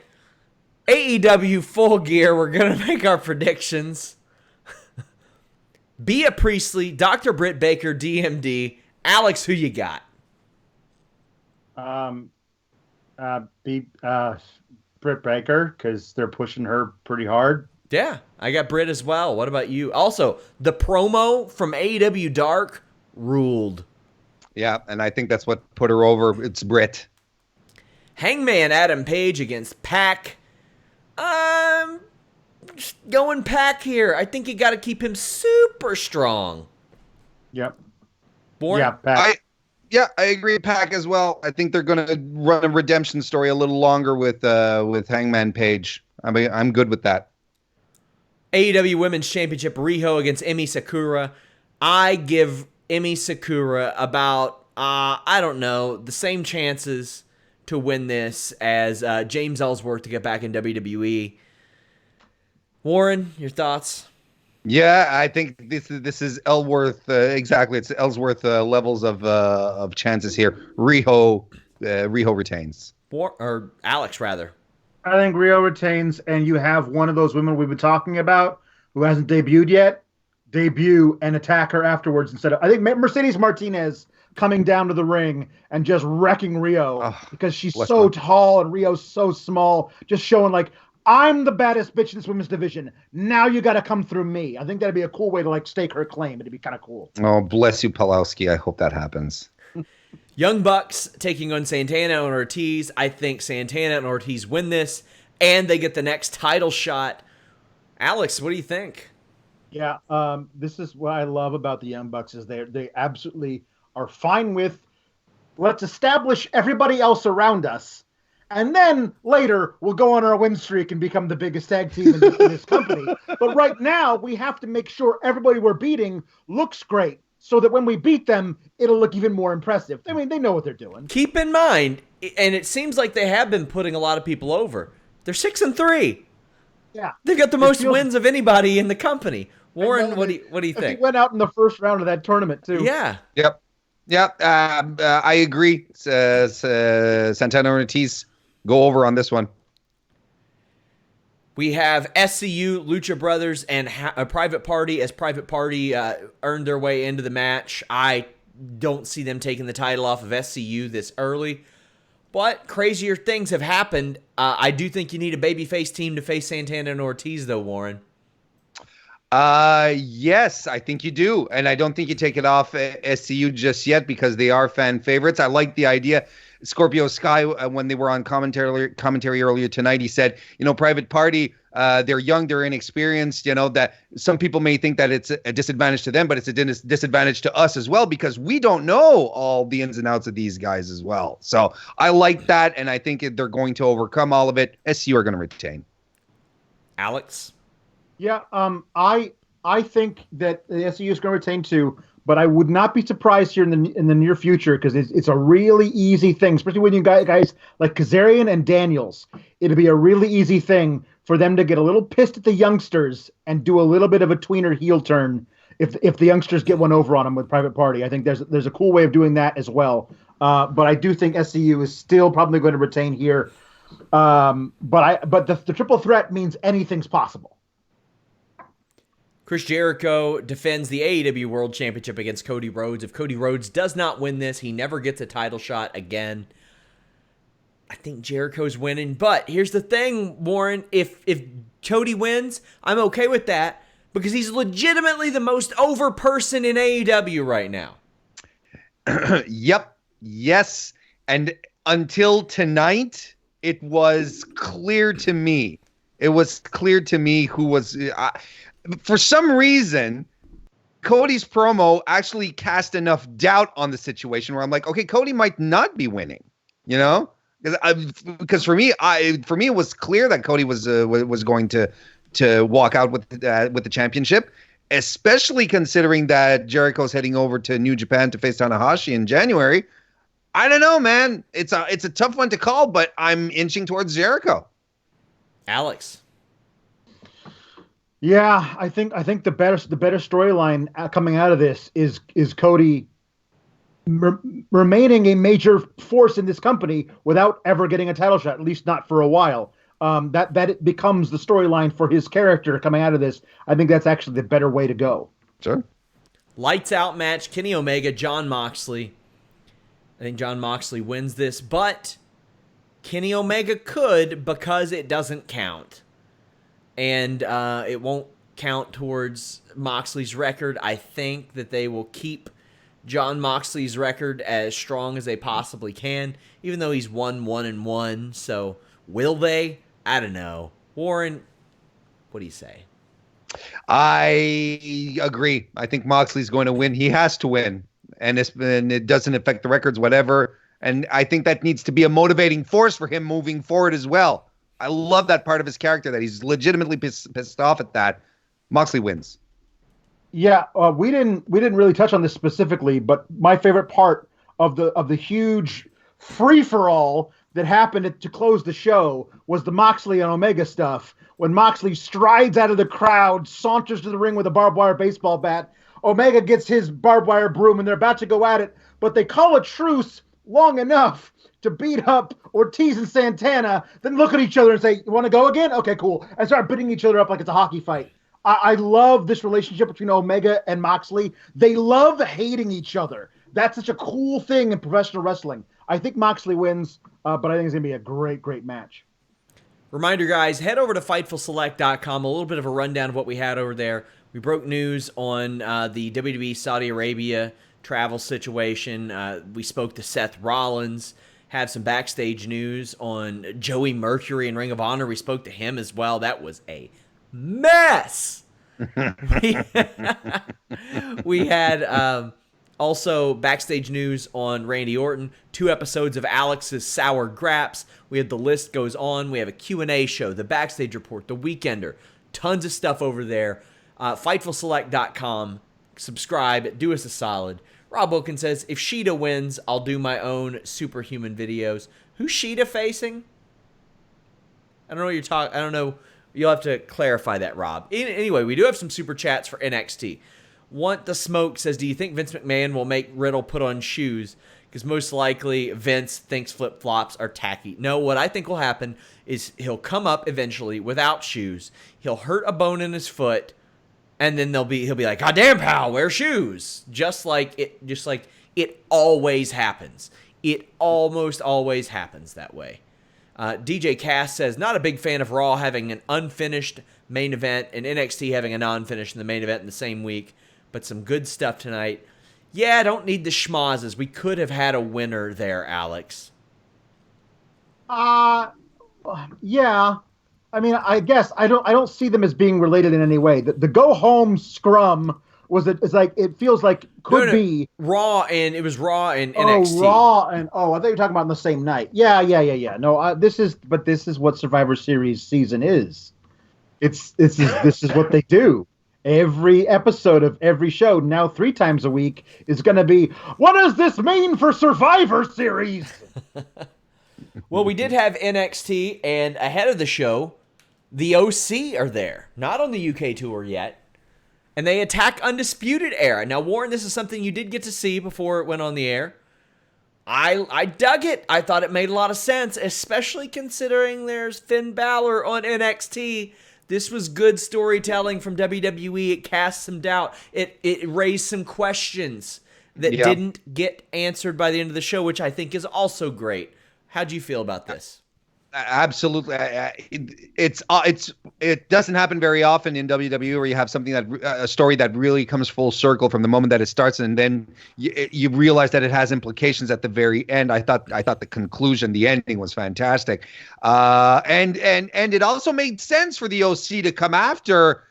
AEW Full Gear. We're going to make our predictions. Bea Priestley, Dr. Britt Baker, DMD. Alex, who you got? Britt Baker, because they're pushing her pretty hard. Yeah, I got Britt as well. What about you? Also, the promo from AEW Dark ruled. Yeah, and I think that's what put her over. It's Britt. Hangman Adam Page against Pac. Going Pac here. I think you got to keep him super strong. Yep. Born? Yeah, Pac. I agree, Pac as well. I think they're going to run a redemption story a little longer with Hangman Page. I'm good with that. AEW Women's Championship, Riho against Emi Sakura. I give Emi Sakura about, I don't know, the same chances to win this as James Ellsworth to get back in WWE. Warren, your thoughts? Yeah, I think this is Ellsworth exactly. It's Ellsworth levels of chances here. Riho retains. Or Alex rather. I think Riho retains, and you have one of those women we've been talking about who hasn't debuted yet, debut and attack her afterwards instead of, I think, Mercedes Martinez coming down to the ring and just wrecking Rio because she's so tall and Rio's so small, just showing like, I'm the baddest bitch in this women's division. Now you got to come through me. I think that'd be a cool way to like stake her claim. It'd be kind of cool. Oh, bless you, Pulowski. I hope that happens. Young Bucks taking on Santana and Ortiz. I think Santana and Ortiz win this, and they get the next title shot. Alex, what do you think? Yeah, this is what I love about the Young Bucks is they absolutely are fine with, let's establish everybody else around us. And then later, we'll go on our win streak and become the biggest tag team in this company. But right now, we have to make sure everybody we're beating looks great so that when we beat them, it'll look even more impressive. I mean, they know what they're doing. Keep in mind, and it seems like they have been putting a lot of people over. They're 6-3. Yeah. They've got the most wins of anybody in the company. Warren, what do you think? He went out in the first round of that tournament, too. Yeah. Yep. I agree. Santana Ortiz go over on this one. We have SCU, Lucha Brothers, and a Private Party as Private Party earned their way into the match. I don't see them taking the title off of SCU this early, but crazier things have happened. I do think you need a babyface team to face Santana and Ortiz, though, Warren. Yes, I think you do. And I don't think you take it off SCU just yet because they are fan favorites. I like the idea. Scorpio Sky, when they were on commentary earlier tonight, he said, Private Party, they're young, they're inexperienced, that some people may think that it's a disadvantage to them, but it's a disadvantage to us as well because we don't know all the ins and outs of these guys as well. So I like that, and I think they're going to overcome all of it. SCU are going to retain. Alex? Yeah, I think that the SCU is going to retain too, but I would not be surprised here in the near future because it's a really easy thing, especially when you got guys like Kazarian and Daniels. It'd be a really easy thing for them to get a little pissed at the youngsters and do a little bit of a tweener heel turn if the youngsters get one over on them with Private Party. I think there's a cool way of doing that as well. But I do think SCU is still probably going to retain here. But the triple threat means anything's possible. Chris Jericho defends the AEW World Championship against Cody Rhodes. If Cody Rhodes does not win this, he never gets a title shot again. I think Jericho's winning. But here's the thing, Warren. If Cody wins, I'm okay with that because he's legitimately the most over person in AEW right now. Yep. Yes. And until tonight, it was clear to me. Who was... for some reason, Cody's promo actually cast enough doubt on the situation where I'm like, okay, Cody might not be winning, because for me, it was clear that Cody was going to walk out with the championship, especially considering that Jericho's heading over to New Japan to face Tanahashi in January. I don't know, man. It's a tough one to call, but I'm inching towards Jericho. Alex. Yeah, I think the better storyline coming out of this is Cody remaining a major force in this company without ever getting a title shot, at least not for a while. That it becomes the storyline for his character coming out of this. I think that's actually the better way to go. Sure. Lights out match, Kenny Omega, Jon Moxley. I think Jon Moxley wins this, but Kenny Omega could because it doesn't count. And it won't count towards Moxley's record. I think that they will keep Jon Moxley's record as strong as they possibly can, even though he's 1-1-1. So will they? I don't know. Warren, what do you say? I agree. I think Moxley's going to win. He has to win. And it doesn't affect the records, whatever. And I think that needs to be a motivating force for him moving forward as well. I love that part of his character, that he's legitimately pissed off at that. Moxley wins. Yeah, we didn't really touch on this specifically, but my favorite part of the huge free-for-all that happened to close the show was the Moxley and Omega stuff. When Moxley strides out of the crowd, saunters to the ring with a barbed wire baseball bat, Omega gets his barbed wire broom, and they're about to go at it, but they call a truce long enough to beat up Ortiz and Santana, then look at each other and say, you want to go again? Okay, cool. And start beating each other up like it's a hockey fight. I love this relationship between Omega and Moxley. They love hating each other. That's such a cool thing in professional wrestling. I think Moxley wins, but I think it's going to be a great, great match. Reminder, guys, head over to FightfulSelect.com. A little bit of a rundown of what we had over there. We broke news on the WWE Saudi Arabia travel situation. We spoke to Seth Rollins. Have some backstage news on Joey Mercury and Ring of Honor. We spoke to him as well. That was a mess. We had also backstage news on Randy Orton. 2 episodes of Alex's Sour Graps. We had The List Goes On. We have a Q&A show, the Backstage Report, the Weekender. Tons of stuff over there. FightfulSelect.com. Subscribe. Do us a solid. Rob Wilkins says, if Sheeta wins, I'll do my own superhuman videos. Who's Sheeta facing? I don't know what you're talking. I don't know. You'll have to clarify that, Rob. Anyway, we do have some super chats for NXT. Want the Smoke says, do you think Vince McMahon will make Riddle put on shoes? Because most likely Vince thinks flip-flops are tacky. No, what I think will happen is he'll come up eventually without shoes. He'll hurt a bone in his foot. And then he'll be like, God damn, pal, wear shoes. Just like it always happens. It almost always happens that way. DJ Cass says, not a big fan of Raw having an unfinished main event and NXT having a non-finished in the main event in the same week, but some good stuff tonight. Yeah, I don't need the schmazzes. We could have had a winner there, Alex. Yeah. I mean, I guess I don't see them as being related in any way. The go home scrum it feels like could be Raw, and it was Raw and NXT. Raw and I thought you were talking about on the same night. Yeah. No, this is what Survivor Series season is. This is what they do. Every episode of every show, now 3 times a week, is going to be, what does this mean for Survivor Series? Well, we did have NXT, and ahead of the show, the OC are there. Not on the UK tour yet. And they attack Undisputed Era. Now, Warren, this is something you did get to see before it went on the air. I dug it. I thought it made a lot of sense, especially considering there's Finn Balor on NXT. This was good storytelling from WWE. It cast some doubt. It raised some questions that didn't get answered by the end of the show, which I think is also great. How'd you feel about this? Absolutely. It doesn't happen very often in WWE where you have something a story that really comes full circle from the moment that it starts, and then you realize that it has implications at the very end. I thought the conclusion, the ending was fantastic. And it also made sense for the OC to come after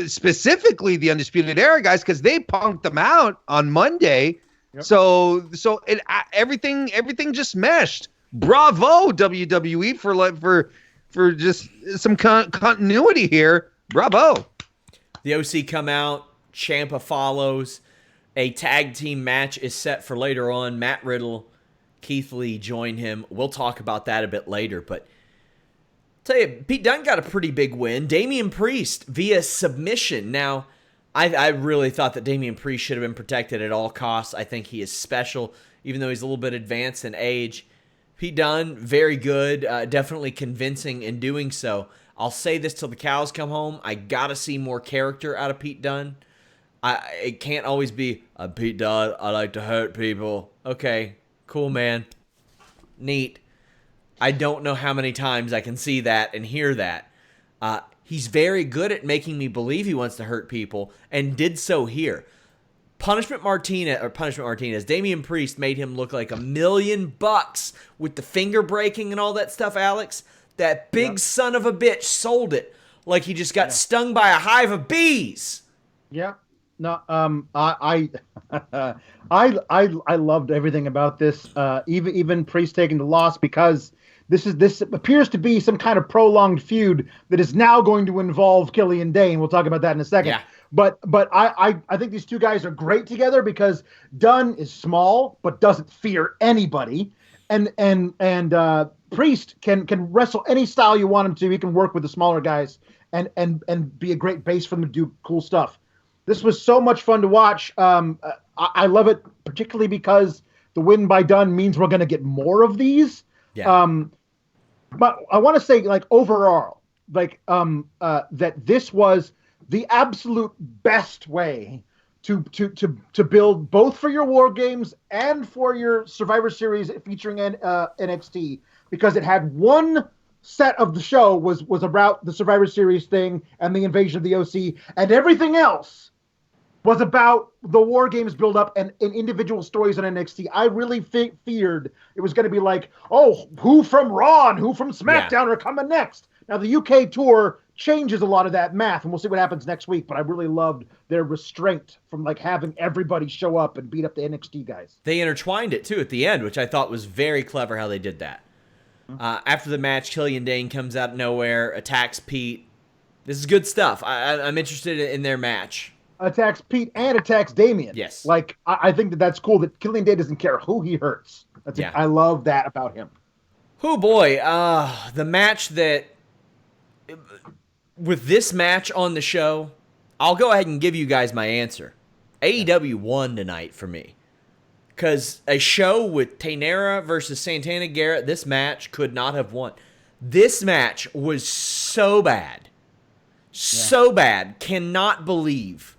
specifically the Undisputed Era guys, because they punked them out on Monday. Yep. So everything just meshed. Bravo, WWE, for just some continuity here. Bravo. The OC come out. Ciampa follows. A tag team match is set for later on. Matt Riddle, Keith Lee join him. We'll talk about that a bit later. But I'll tell you, Pete Dunne got a pretty big win. Damian Priest via submission. Now, I really thought that Damian Priest should have been protected at all costs. I think he is special, even though he's a little bit advanced in age. Pete Dunne, very good, definitely convincing in doing so. I'll say this till the cows come home. I got to see more character out of Pete Dunne. It can't always be, Pete Dunne, I like to hurt people. Okay, cool, man. Neat. I don't know how many times I can see that and hear that. He's very good at making me believe he wants to hurt people, and did so here. Punishment Martinez, Damian Priest made him look like $1 million with the finger breaking and all that stuff, Alex. That big son of a bitch sold it like he just got stung by a hive of bees. Yeah. No, I loved everything about this. Even Priest taking the loss, because this appears to be some kind of prolonged feud that is now going to involve Killian Dane. We'll talk about that in a second. Yeah. But I think these two guys are great together, because Dunn is small but doesn't fear anybody, and Priest can wrestle any style you want him to. He can work with the smaller guys and be a great base for them to do cool stuff. This was so much fun to watch. I love it, particularly because the win by Dunn means we're going to get more of these. Yeah. But I want to say, like, overall, like, that this was the absolute best way to build both for your War Games and for your Survivor Series featuring NXT, because it had one set of the show was about the Survivor Series thing and the invasion of the OC, and everything else was about the War Games build-up and individual stories on NXT. I really feared it was going to be like, oh, who from Raw and who from SmackDown are coming next? Now, the UK tour changes a lot of that math, and we'll see what happens next week, but I really loved their restraint from like having everybody show up and beat up the NXT guys. They intertwined it, too, at the end, which I thought was very clever how they did that. After the match, Killian Dane comes out of nowhere, attacks Pete. This is good stuff. I'm interested in their match. Attacks Pete and attacks Damian. Yes. Like, I think that's cool that Killian Dane doesn't care who he hurts. I love that about him. Oh, boy. The match that... With this match on the show, I'll go ahead and give you guys my answer. AEW won tonight for me. Because a show with Tainara versus Santana Garrett, this match could not have won. This match was so bad. So bad. Cannot believe.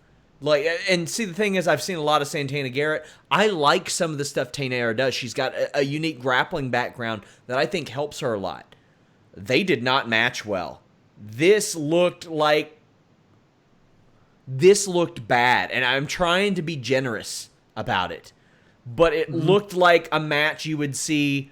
And see, the thing is, I've seen a lot of Santana Garrett. I like some of the stuff Tainara does. She's got a unique grappling background that I think helps her a lot. They did not match well. This looked bad, and I'm trying to be generous about it. But it looked like a match you would see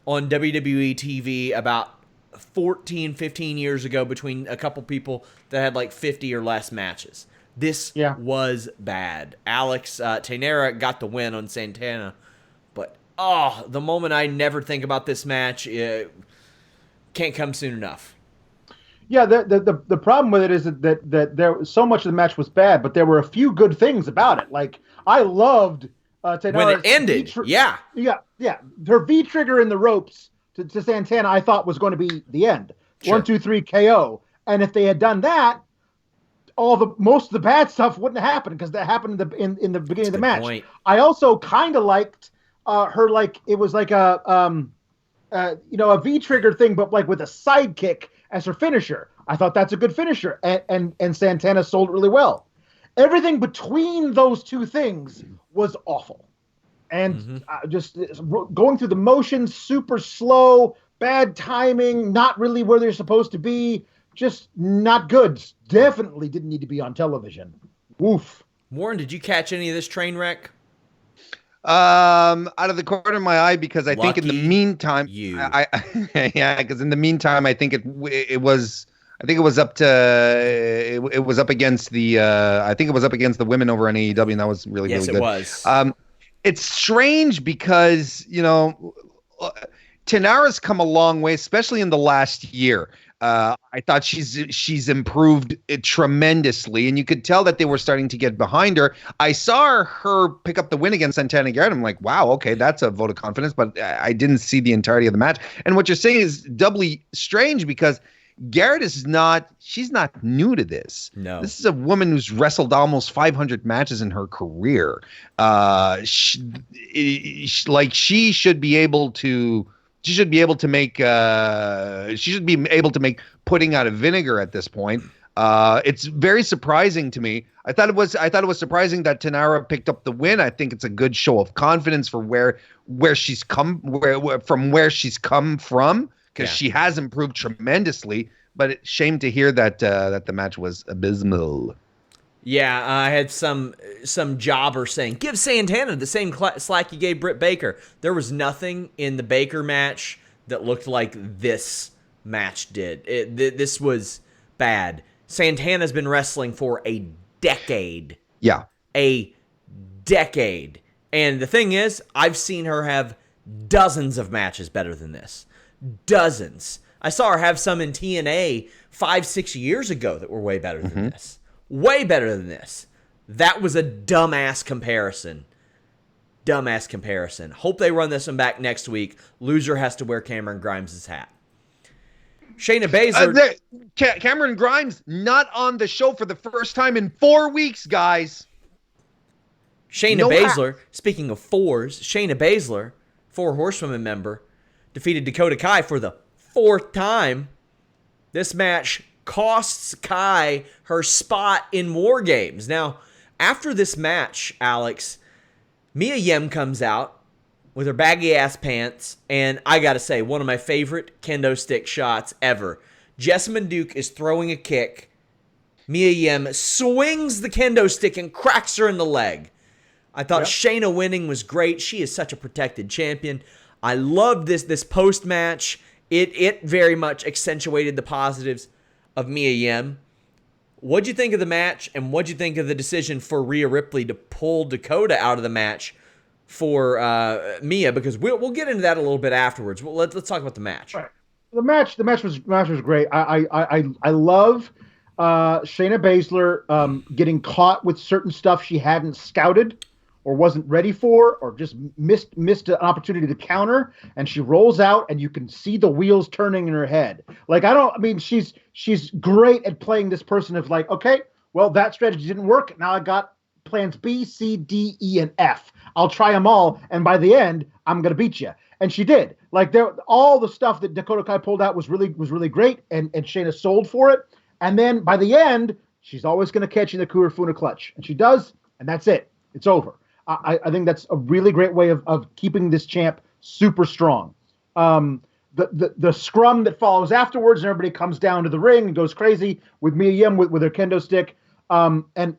on WWE TV about 14, 15 years ago between a couple people that had like 50 or less matches. This was bad. Tainara got the win on Santana. But, the moment I never think about this match, it can't come soon enough. Yeah, the problem with it is that there so much of the match was bad, but there were a few good things about it. Like, I loved Tainara's when it ended. Yeah. Her V trigger in the ropes to Santana, I thought was going to be the end. Sure. 1, 2, 3 KO. And if they had done that, most of the bad stuff wouldn't have happened, because that happened in the beginning of the match. Point. I also kind of liked her, like it was like a V trigger thing, but like with a sidekick as her finisher. I thought that's a good finisher, and Santana sold it really well. Everything between those two things was awful, and just going through the motions, super slow, bad timing, not really where they're supposed to be, just not good. Definitely didn't need to be on television. Woof. Warren, did you catch any of this train wreck? Out of the corner of my eye, because I think in the meantime, because in the meantime, I think it was up against the women over on AEW, and that was really good. Yes, it was. It's strange because Tainara's come a long way, especially in the last year. I thought she's improved tremendously, and you could tell that they were starting to get behind her. I saw her pick up the win against Santana Garrett. I'm like, wow, okay, that's a vote of confidence, but I didn't see the entirety of the match. And what you're saying is doubly strange, because Garrett she's not new to this. No. This is a woman who's wrestled almost 500 matches in her career. She should be able to make pudding out of vinegar at this point. It's very surprising to me. I thought it was surprising that Tainara picked up the win. I think it's a good show of confidence for where she's come from, because she has improved tremendously. But it's shame to hear that the match was abysmal. Yeah, I had some jobber saying, give Santana the same slack you gave Britt Baker. There was nothing in the Baker match that looked like this match did. This was bad. Santana's been wrestling for a decade. Yeah. A decade. And the thing is, I've seen her have dozens of matches better than this. Dozens. I saw her have some in TNA 5-6 years ago that were way better than this. Way better than this. That was a dumbass comparison. Hope they run this one back next week. Loser has to wear Cameron Grimes' hat. Shayna Baszler. Cameron Grimes not on the show for the first time in 4 weeks, guys. Shayna Baszler, speaking of fours, Shayna Baszler, 4 Horsewomen member, defeated Dakota Kai for the 4th time. This match costs Kai her spot in War Games. Now, after this match, Alex, Mia Yim comes out with her baggy ass pants, and I gotta say, one of my favorite kendo stick shots ever. Jessamine Duke is throwing a kick. Mia Yim swings the kendo stick and cracks her in the leg. I thought Shayna winning was great. She is such a protected champion. I loved this post-match. It very much accentuated the positives of Mia Yim. What'd you think of the match, and what'd you think of the decision for Rhea Ripley to pull Dakota out of the match for Mia? Because we'll get into that a little bit afterwards. Well, let's talk about the match. Right. The match was great. I love Shayna Baszler getting caught with certain stuff she hadn't scouted or wasn't ready for, or just missed an opportunity to counter, and she rolls out and you can see the wheels turning in her head. Like, she's great at playing this person of like, okay, well, that strategy didn't work. Now I got plans B, C, D, E, and F. I'll try them all, and by the end, I'm gonna beat you. And she did. Like, all the stuff that Dakota Kai pulled out was really great, and Shayna sold for it. And then by the end, she's always gonna catch you in the Kurafuna clutch, and she does, and that's it. It's over. I think that's a really great way of keeping this champ super strong. The scrum that follows afterwards, and everybody comes down to the ring and goes crazy with Mia Yim with her kendo stick. And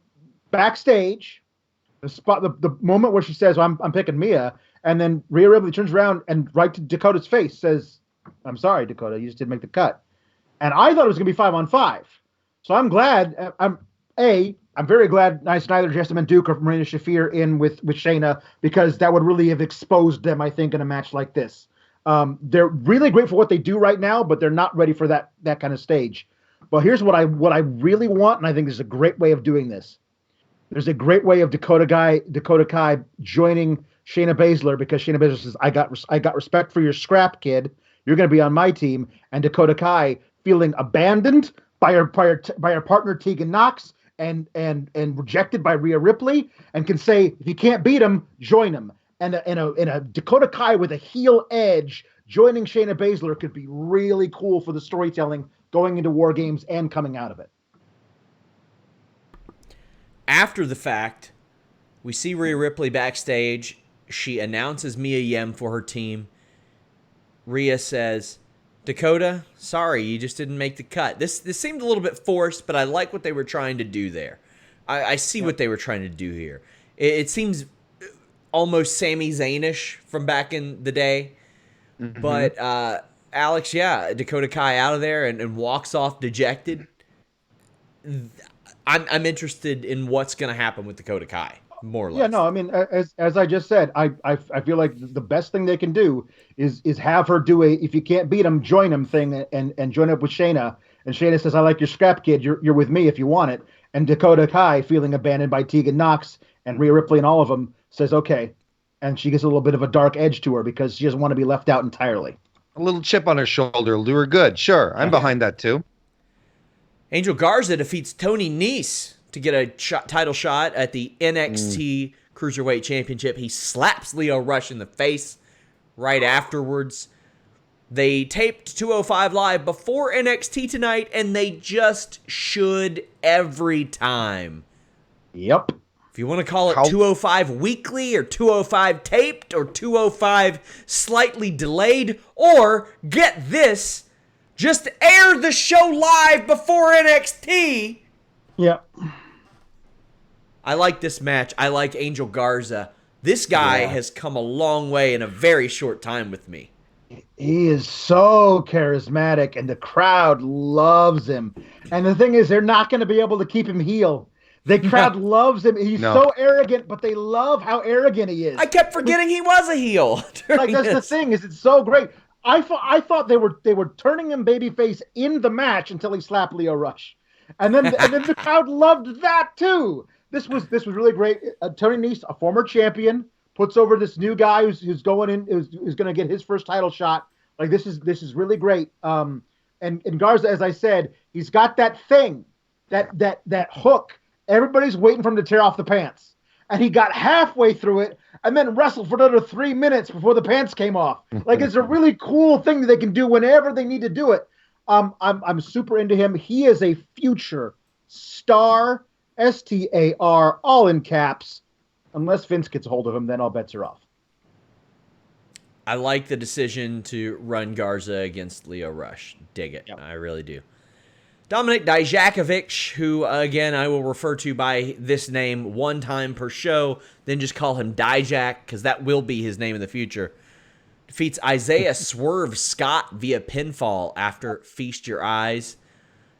backstage, the moment where she says, I'm picking Mia, and then Rhea Ripley turns around and right to Dakota's face says, I'm sorry, Dakota, you just didn't make the cut. And I thought it was going to be 5-on-5. So I'm glad. I'm very glad neither Jessamine Duke or Marina Shafir in with Shayna, because that would really have exposed them, I think, in a match like this. They're really great for what they do right now, but they're not ready for that kind of stage. But here's what I really want, and I think there's a great way of doing this. There's a great way of Dakota Kai joining Shayna Baszler, because Shayna Baszler says, I got respect for your scrap, kid. You're going to be on my team. And Dakota Kai feeling abandoned by her partner Tegan Nox, and rejected by Rhea Ripley, and can say, if you can't beat him, join him. And a Dakota Kai with a heel edge joining Shayna Baszler could be really cool for the storytelling going into War Games and coming out of it. After the fact, we see Rhea Ripley backstage. She announces Mia Yim for her team. Rhea says, Dakota, sorry, you just didn't make the cut. This seemed a little bit forced, but I like what they were trying to do there. I see what they were trying to do here. It seems almost Sami Zayn-ish from back in the day. Mm-hmm. But, Alex, Dakota Kai out of there and walks off dejected. I'm interested in what's going to happen with Dakota Kai, more or less. Yeah, no, I mean, as I just said, I feel like the best thing they can do is have her do a if you can't beat him, join him thing and join up with Shayna. And Shayna says, I like your scrap, kid. You're with me if you want it. And Dakota Kai, feeling abandoned by Tegan Nox and Rhea Ripley and all of them, says, okay. And she gets a little bit of a dark edge to her because she doesn't want to be left out entirely. A little chip on her shoulder will do her good. Sure, I'm behind that too. Angel Garza defeats Tony Nese to get a title shot at the NXT Cruiserweight Championship. He slaps Lio Rush in the face right afterwards. They taped 205 Live before NXT tonight, and they just should every time. Yep. If you want to call it 205 weekly or 205 taped or 205 slightly delayed, or get this, just air the show live before NXT. Yep. I like this match. I like Angel Garza. This guy has come a long way in a very short time with me. He is so charismatic, and the crowd loves him. And the thing is, they're not going to be able to keep him heel. The crowd loves him. He's so arrogant, but they love how arrogant he is. I kept forgetting he was a heel. Like, that's the thing, is it's so great. I thought they were turning him babyface in the match until he slapped Lio Rush, and then the crowd loved that too. This was really great. Tony Nese, a former champion, puts over this new guy who's going to get his first title shot. Like, this is really great. And Garza, as I said, he's got that thing, that hook. Everybody's waiting for him to tear off the pants, and he got halfway through it and then wrestled for another 3 minutes before the pants came off. Like, it's a really cool thing that they can do whenever they need to do it. I'm super into him. He is a future star, STAR, all in caps. Unless Vince gets a hold of him, then all bets are off. I like the decision to run Garza against Leo Rush. Dig it. Yep. I really do. Dominik Dijakovic, who, again, I will refer to by this name one time per show, then just call him Dijak, because that will be his name in the future, defeats Isaiah Swerve Scott via pinfall after Feast Your Eyes.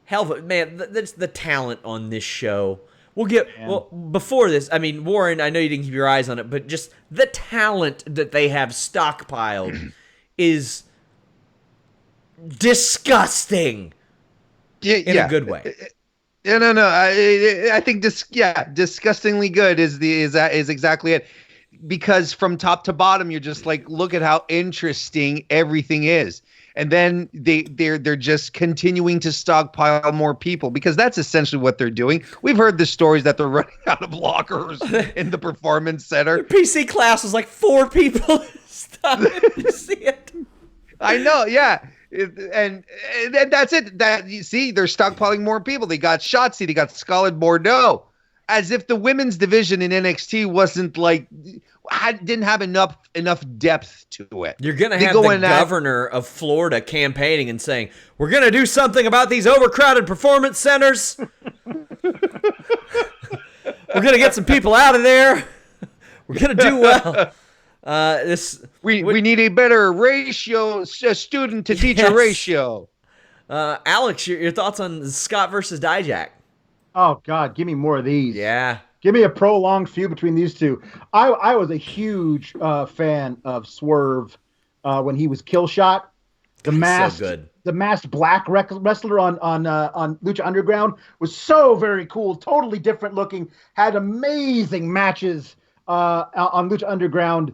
Hell, man, that's the talent on this show. Well, before this, I mean, Warren, I know you didn't keep your eyes on it, but just the talent that they have stockpiled is disgusting. In a good way. No. I think disgustingly good is exactly it. Because from top to bottom, you're just like, look at how interesting everything is. And then they're just continuing to stockpile more people, because that's essentially what they're doing. We've heard the stories that they're running out of lockers in the performance center. Their PC class was like 4 people. Stop it. You see it? I know, yeah. And that's it. That you see, they're stockpiling more people. They got Shotzi, they got Scarlett Bordeaux, as if the women's division in NXT wasn't like didn't have enough depth to it. You're gonna have the governor of Florida campaigning and saying, "We're gonna do something about these overcrowded performance centers. We're gonna get some people out of there. We're gonna do well." We need a better ratio, a student to teacher ratio. Alex, your thoughts on Scott versus Dijak? Oh God, give me more of these. Yeah, give me a prolonged feud between these two. I was a huge fan of Swerve when he was Killshot, the masked black wrestler on Lucha Underground was so very cool, totally different looking, had amazing matches on Lucha Underground.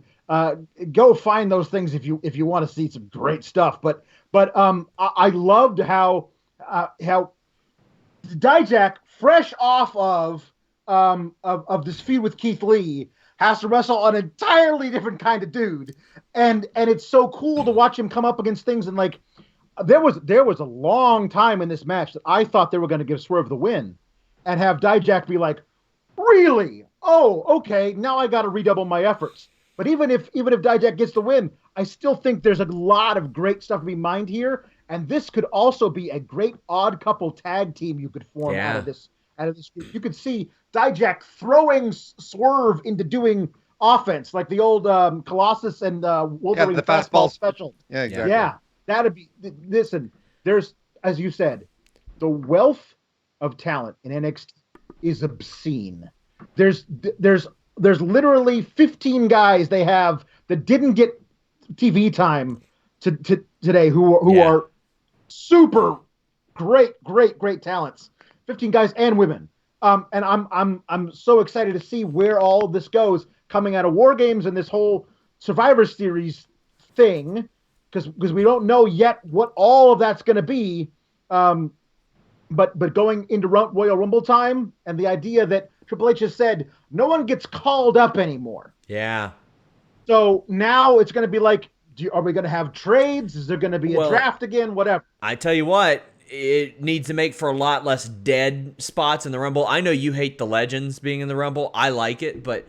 Go find those things if you want to see some great stuff. But I loved how Dijak, fresh off of this feud with Keith Lee, has to wrestle an entirely different kind of dude, and it's so cool to watch him come up against things. And like there was a long time in this match that I thought they were going to give Swerve the win, and have Dijak be like, really? Oh, okay. Now I got to redouble my efforts. But even if Dijak gets the win, I still think there's a lot of great stuff to be mined here, and this could also be a great odd couple tag team you could form out of this group. You could see Dijak throwing Swerve into doing offense, like the old Colossus and Wolverine the fastball special. Yeah, exactly. Yeah, that'd be. Listen, there's, as you said, the wealth of talent in NXT is obscene. There's literally 15 guys they have that didn't get TV time today who are super great talents. 15 guys and women. And I'm so excited to see where all of this goes coming out of War Games and this whole Survivor Series thing, because we don't know yet what all of that's going to be. But going into Royal Rumble time, and the idea that Triple H has said no one gets called up anymore. Yeah. So now it's going to be like, are we going to have trades? Is there going to be a draft again? Whatever. I tell you what, it needs to make for a lot less dead spots in the Rumble. I know you hate the Legends being in the Rumble. I like it, but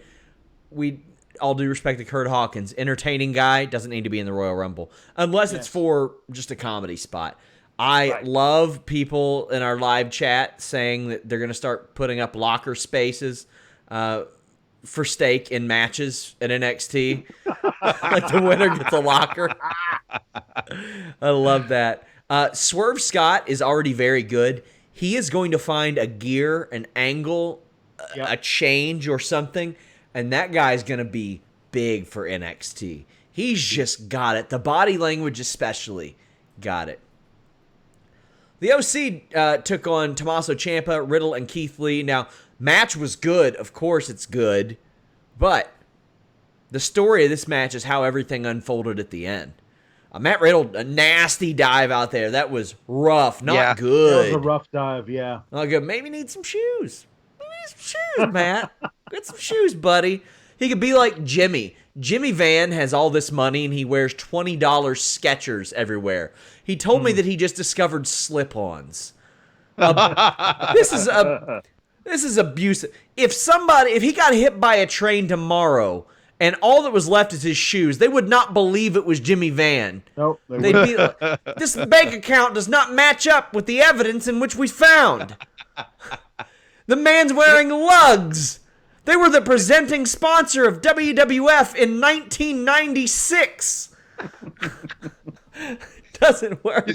all due respect to Kurt Hawkins, entertaining guy, doesn't need to be in the Royal Rumble unless it's for just a comedy spot. I love people in our live chat saying that they're going to start putting up locker spaces for stake in matches at NXT. Like the winner gets a locker. I love that. Swerve Scott is already very good. He is going to find a gear, an angle, a change or something, and that guy's going to be big for NXT. He's just got it. The body language especially got it. The OC took on Tommaso Ciampa, Riddle, and Keith Lee. Now, match was good. Of course it's good. But the story of this match is how everything unfolded at the end. Matt Riddle, a nasty dive out there. That was rough. Not good. That was a rough dive, yeah. Not good. Maybe need some shoes. Maybe need some shoes, Matt. Get some shoes, buddy. He could be like Jimmy. Jimmy Van has all this money and he wears $20 Skechers everywhere. He told me that he just discovered slip-ons. This is abusive. If he got hit by a train tomorrow and all that was left is his shoes, they would not believe it was Jimmy Van. Nope. They'd be like, this bank account does not match up with the evidence in which we found. The man's wearing lugs. They were the presenting sponsor of WWF in 1996. Doesn't work.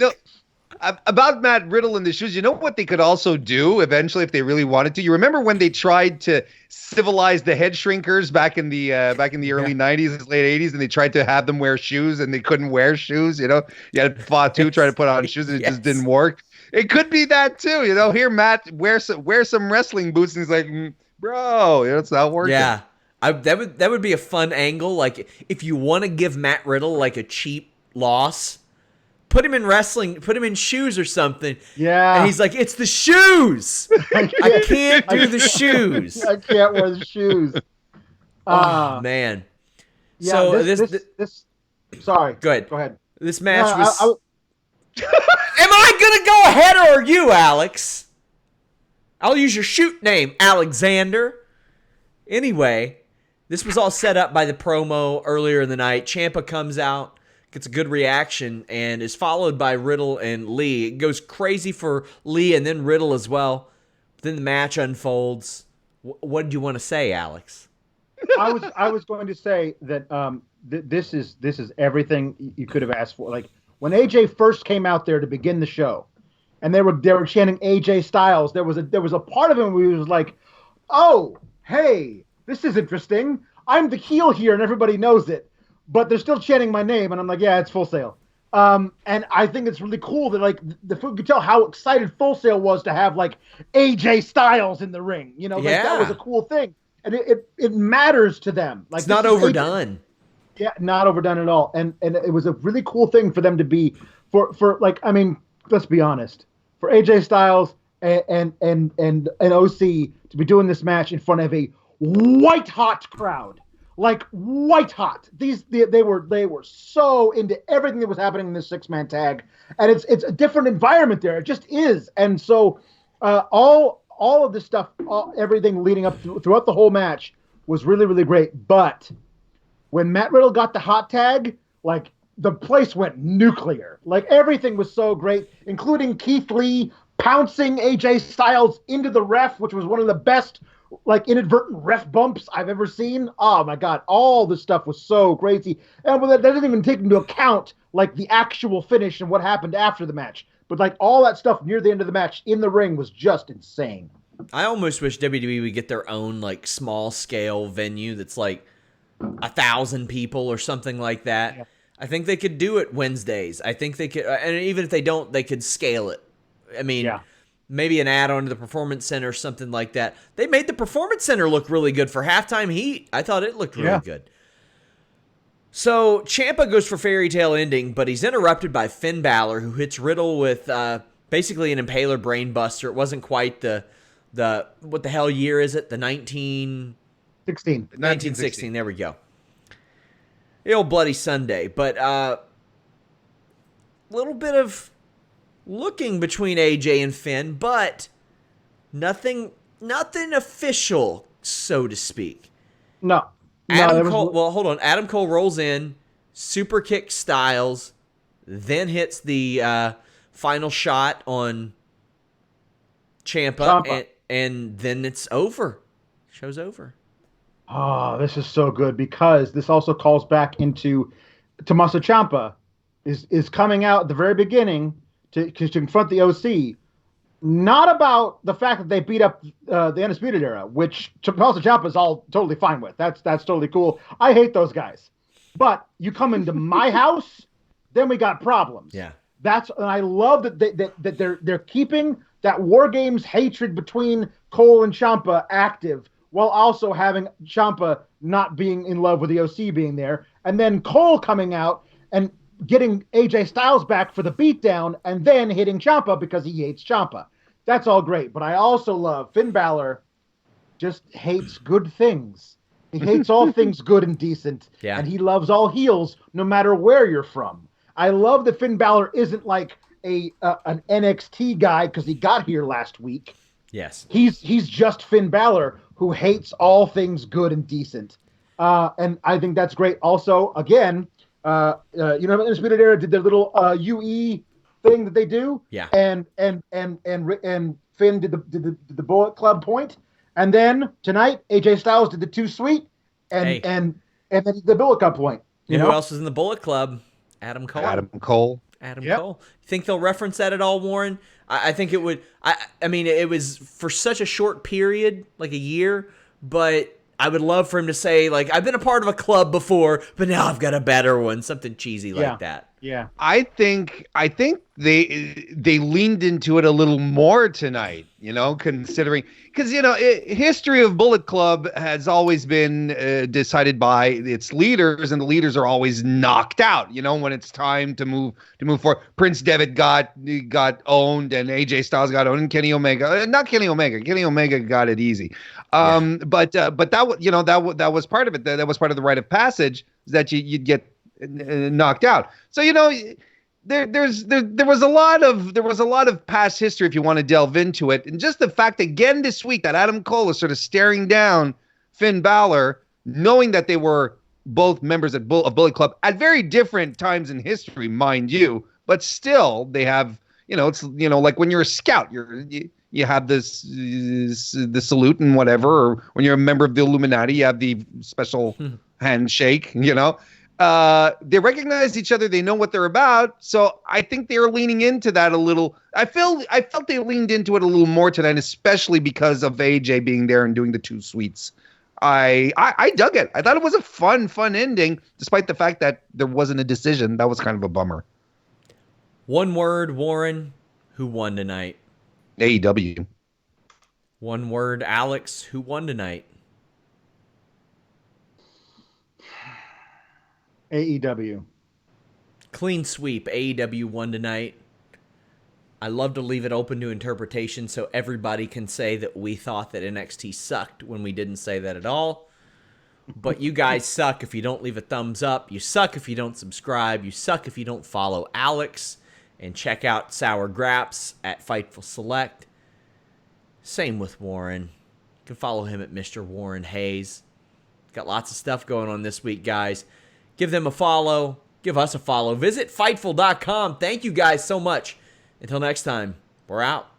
About Matt Riddle and the shoes, you know what they could also do eventually if they really wanted to? You remember when they tried to civilize the head shrinkers back in the early 90s, late 80s, and they tried to have them wear shoes and they couldn't wear shoes, You had Fatu try to put on shoes and it just didn't work. It could be that too, Here, Matt, wear some wrestling boots, and he's like, bro, it's not working. Yeah, that would be a fun angle. Like, if you want to give Matt Riddle like a cheap loss, put him in wrestling, put him in shoes or something. Yeah. And he's like, it's the shoes. I can't do the shoes. I can't wear the shoes. Oh, man. Yeah, so this sorry. Go ahead. Go ahead. This match was... I Am I going to go ahead or you, Alex? I'll use your shoot name, Alexander. Anyway, this was all set up by the promo earlier in the night. Ciampa comes out, gets a good reaction, and is followed by Riddle and Lee. It goes crazy for Lee and then Riddle as well. Then the match unfolds. What did you want to say, Alex? I was going to say that this is everything you could have asked for. Like, when AJ first came out there to begin the show, and they were chanting AJ Styles, there was a part of him where he was like, "Oh, hey, this is interesting. I'm the heel here, and everybody knows it, but they're still chanting my name." And I'm like, "Yeah, it's Full Sail." And I think it's really cool that like you could tell how excited Full Sail was to have like AJ Styles in the ring. That was a cool thing, and it matters to them. Like, it's not overdone. Yeah, not overdone at all. And it was a really cool thing for them to be for like, I mean, let's be honest. For AJ Styles and OC to be doing this match in front of a white hot crowd. Like, white hot. They were so into everything that was happening in this 6-man tag. And it's a different environment there. It just is. And so all of this stuff, everything leading up throughout the whole match was really, really great. But when Matt Riddle got the hot tag, like, the place went nuclear. Like, everything was so great, including Keith Lee pouncing AJ Styles into the ref, which was one of the best, like, inadvertent ref bumps I've ever seen. Oh my God, all this stuff was so crazy. And that doesn't even take into account, like, the actual finish and what happened after the match. But, like, all that stuff near the end of the match in the ring was just insane. I almost wish WWE would get their own, like, small scale venue that's like 1,000 people or something like that. Yeah. I think they could do it Wednesdays. I think they could, and even if they don't, they could scale it. I mean, maybe an add-on to the Performance Center or something like that. They made the Performance Center look really good for Halftime Heat. I thought it looked really good. So Ciampa goes for Fairy Tale Ending, but he's interrupted by Finn Balor, who hits Riddle with basically an Impaler Brainbuster. It wasn't quite the what the hell year is it? The 1916. There we go. The old Bloody Sunday. But little bit of looking between AJ and Finn, but nothing official, so to speak. No. Well, hold on. Adam Cole rolls in, super kick Styles, then hits the final shot on Ciampa. And then it's over. Show's over. Oh, this is so good because this also calls back into Tommaso Ciampa is coming out at the very beginning to confront the OC, not about the fact that they beat up the Undisputed Era, which Tommaso Ciampa is all totally fine with. That's totally cool. I hate those guys. But you come into my house, then we got problems. Yeah. And I love that they're keeping that War Games hatred between Cole and Ciampa active, while also having Ciampa not being in love with the OC being there, and then Cole coming out and getting AJ Styles back for the beatdown, and then hitting Ciampa because he hates Ciampa. That's all great, but I also love Finn Balor just hates good things. He hates all things good and decent, Yeah. and he loves all heels, no matter where you're from. I love that Finn Balor isn't like an NXT guy because he got here last week. Yes. He's just Finn Balor who hates all things good and decent, and I think that's great. Also, again, Undisputed Era did their little UE thing that they do, Yeah. and Finn did the Bullet Club point, and then tonight AJ Styles did the Too Sweet, and then the Bullet Club point. You know who else is in the Bullet Club? Adam Cole. Adam Cole. Yep. Think they'll reference that at all, Warren? I think it would. I mean, it was for such a short period, like a year, but I would love for him to say, like, I've been a part of a club before, but now I've got a better one, something cheesy like that. Yeah. I think they leaned into it a little more tonight, considering because history of Bullet Club has always been decided by its leaders, and the leaders are always knocked out. When it's time to move forward. Prince Devitt got owned, and AJ Styles got owned, and Kenny Omega, not Kenny Omega. Kenny Omega got it easy. But that was part of it. That was part of the rite of passage, that you'd get knocked out. So there was a lot of past history if you want to delve into it, and just the fact again this week that Adam Cole is sort of staring down Finn Balor, knowing that they were both members of Bullet Club at very different times in history, mind you, but still they have it's like when you're a scout, you have the salute and whatever, or when you're a member of the Illuminati, you have the special handshake. They recognize each other. They know what they're about. So I think they're leaning into that a little. I felt they leaned into it a little more tonight, especially because of AJ being there and doing the Two Sweets. I dug it. I thought it was a fun ending, despite the fact that there wasn't a decision. That was kind of a bummer. One word, Warren, who won tonight? AEW. One word, Alex, who won tonight? AEW. Clean sweep. AEW won tonight. I love to leave it open to interpretation so everybody can say that we thought that NXT sucked when we didn't say that at all. But you guys suck if you don't leave a thumbs up. You suck if you don't subscribe. You suck if you don't follow Alex. And check out Sour Graps at Fightful Select. Same with Warren. You can follow him at Mr. Warren Hayes. Got lots of stuff going on this week, guys. Give them a follow. Give us a follow. Visit Fightful.com. Thank you guys so much. Until next time, we're out.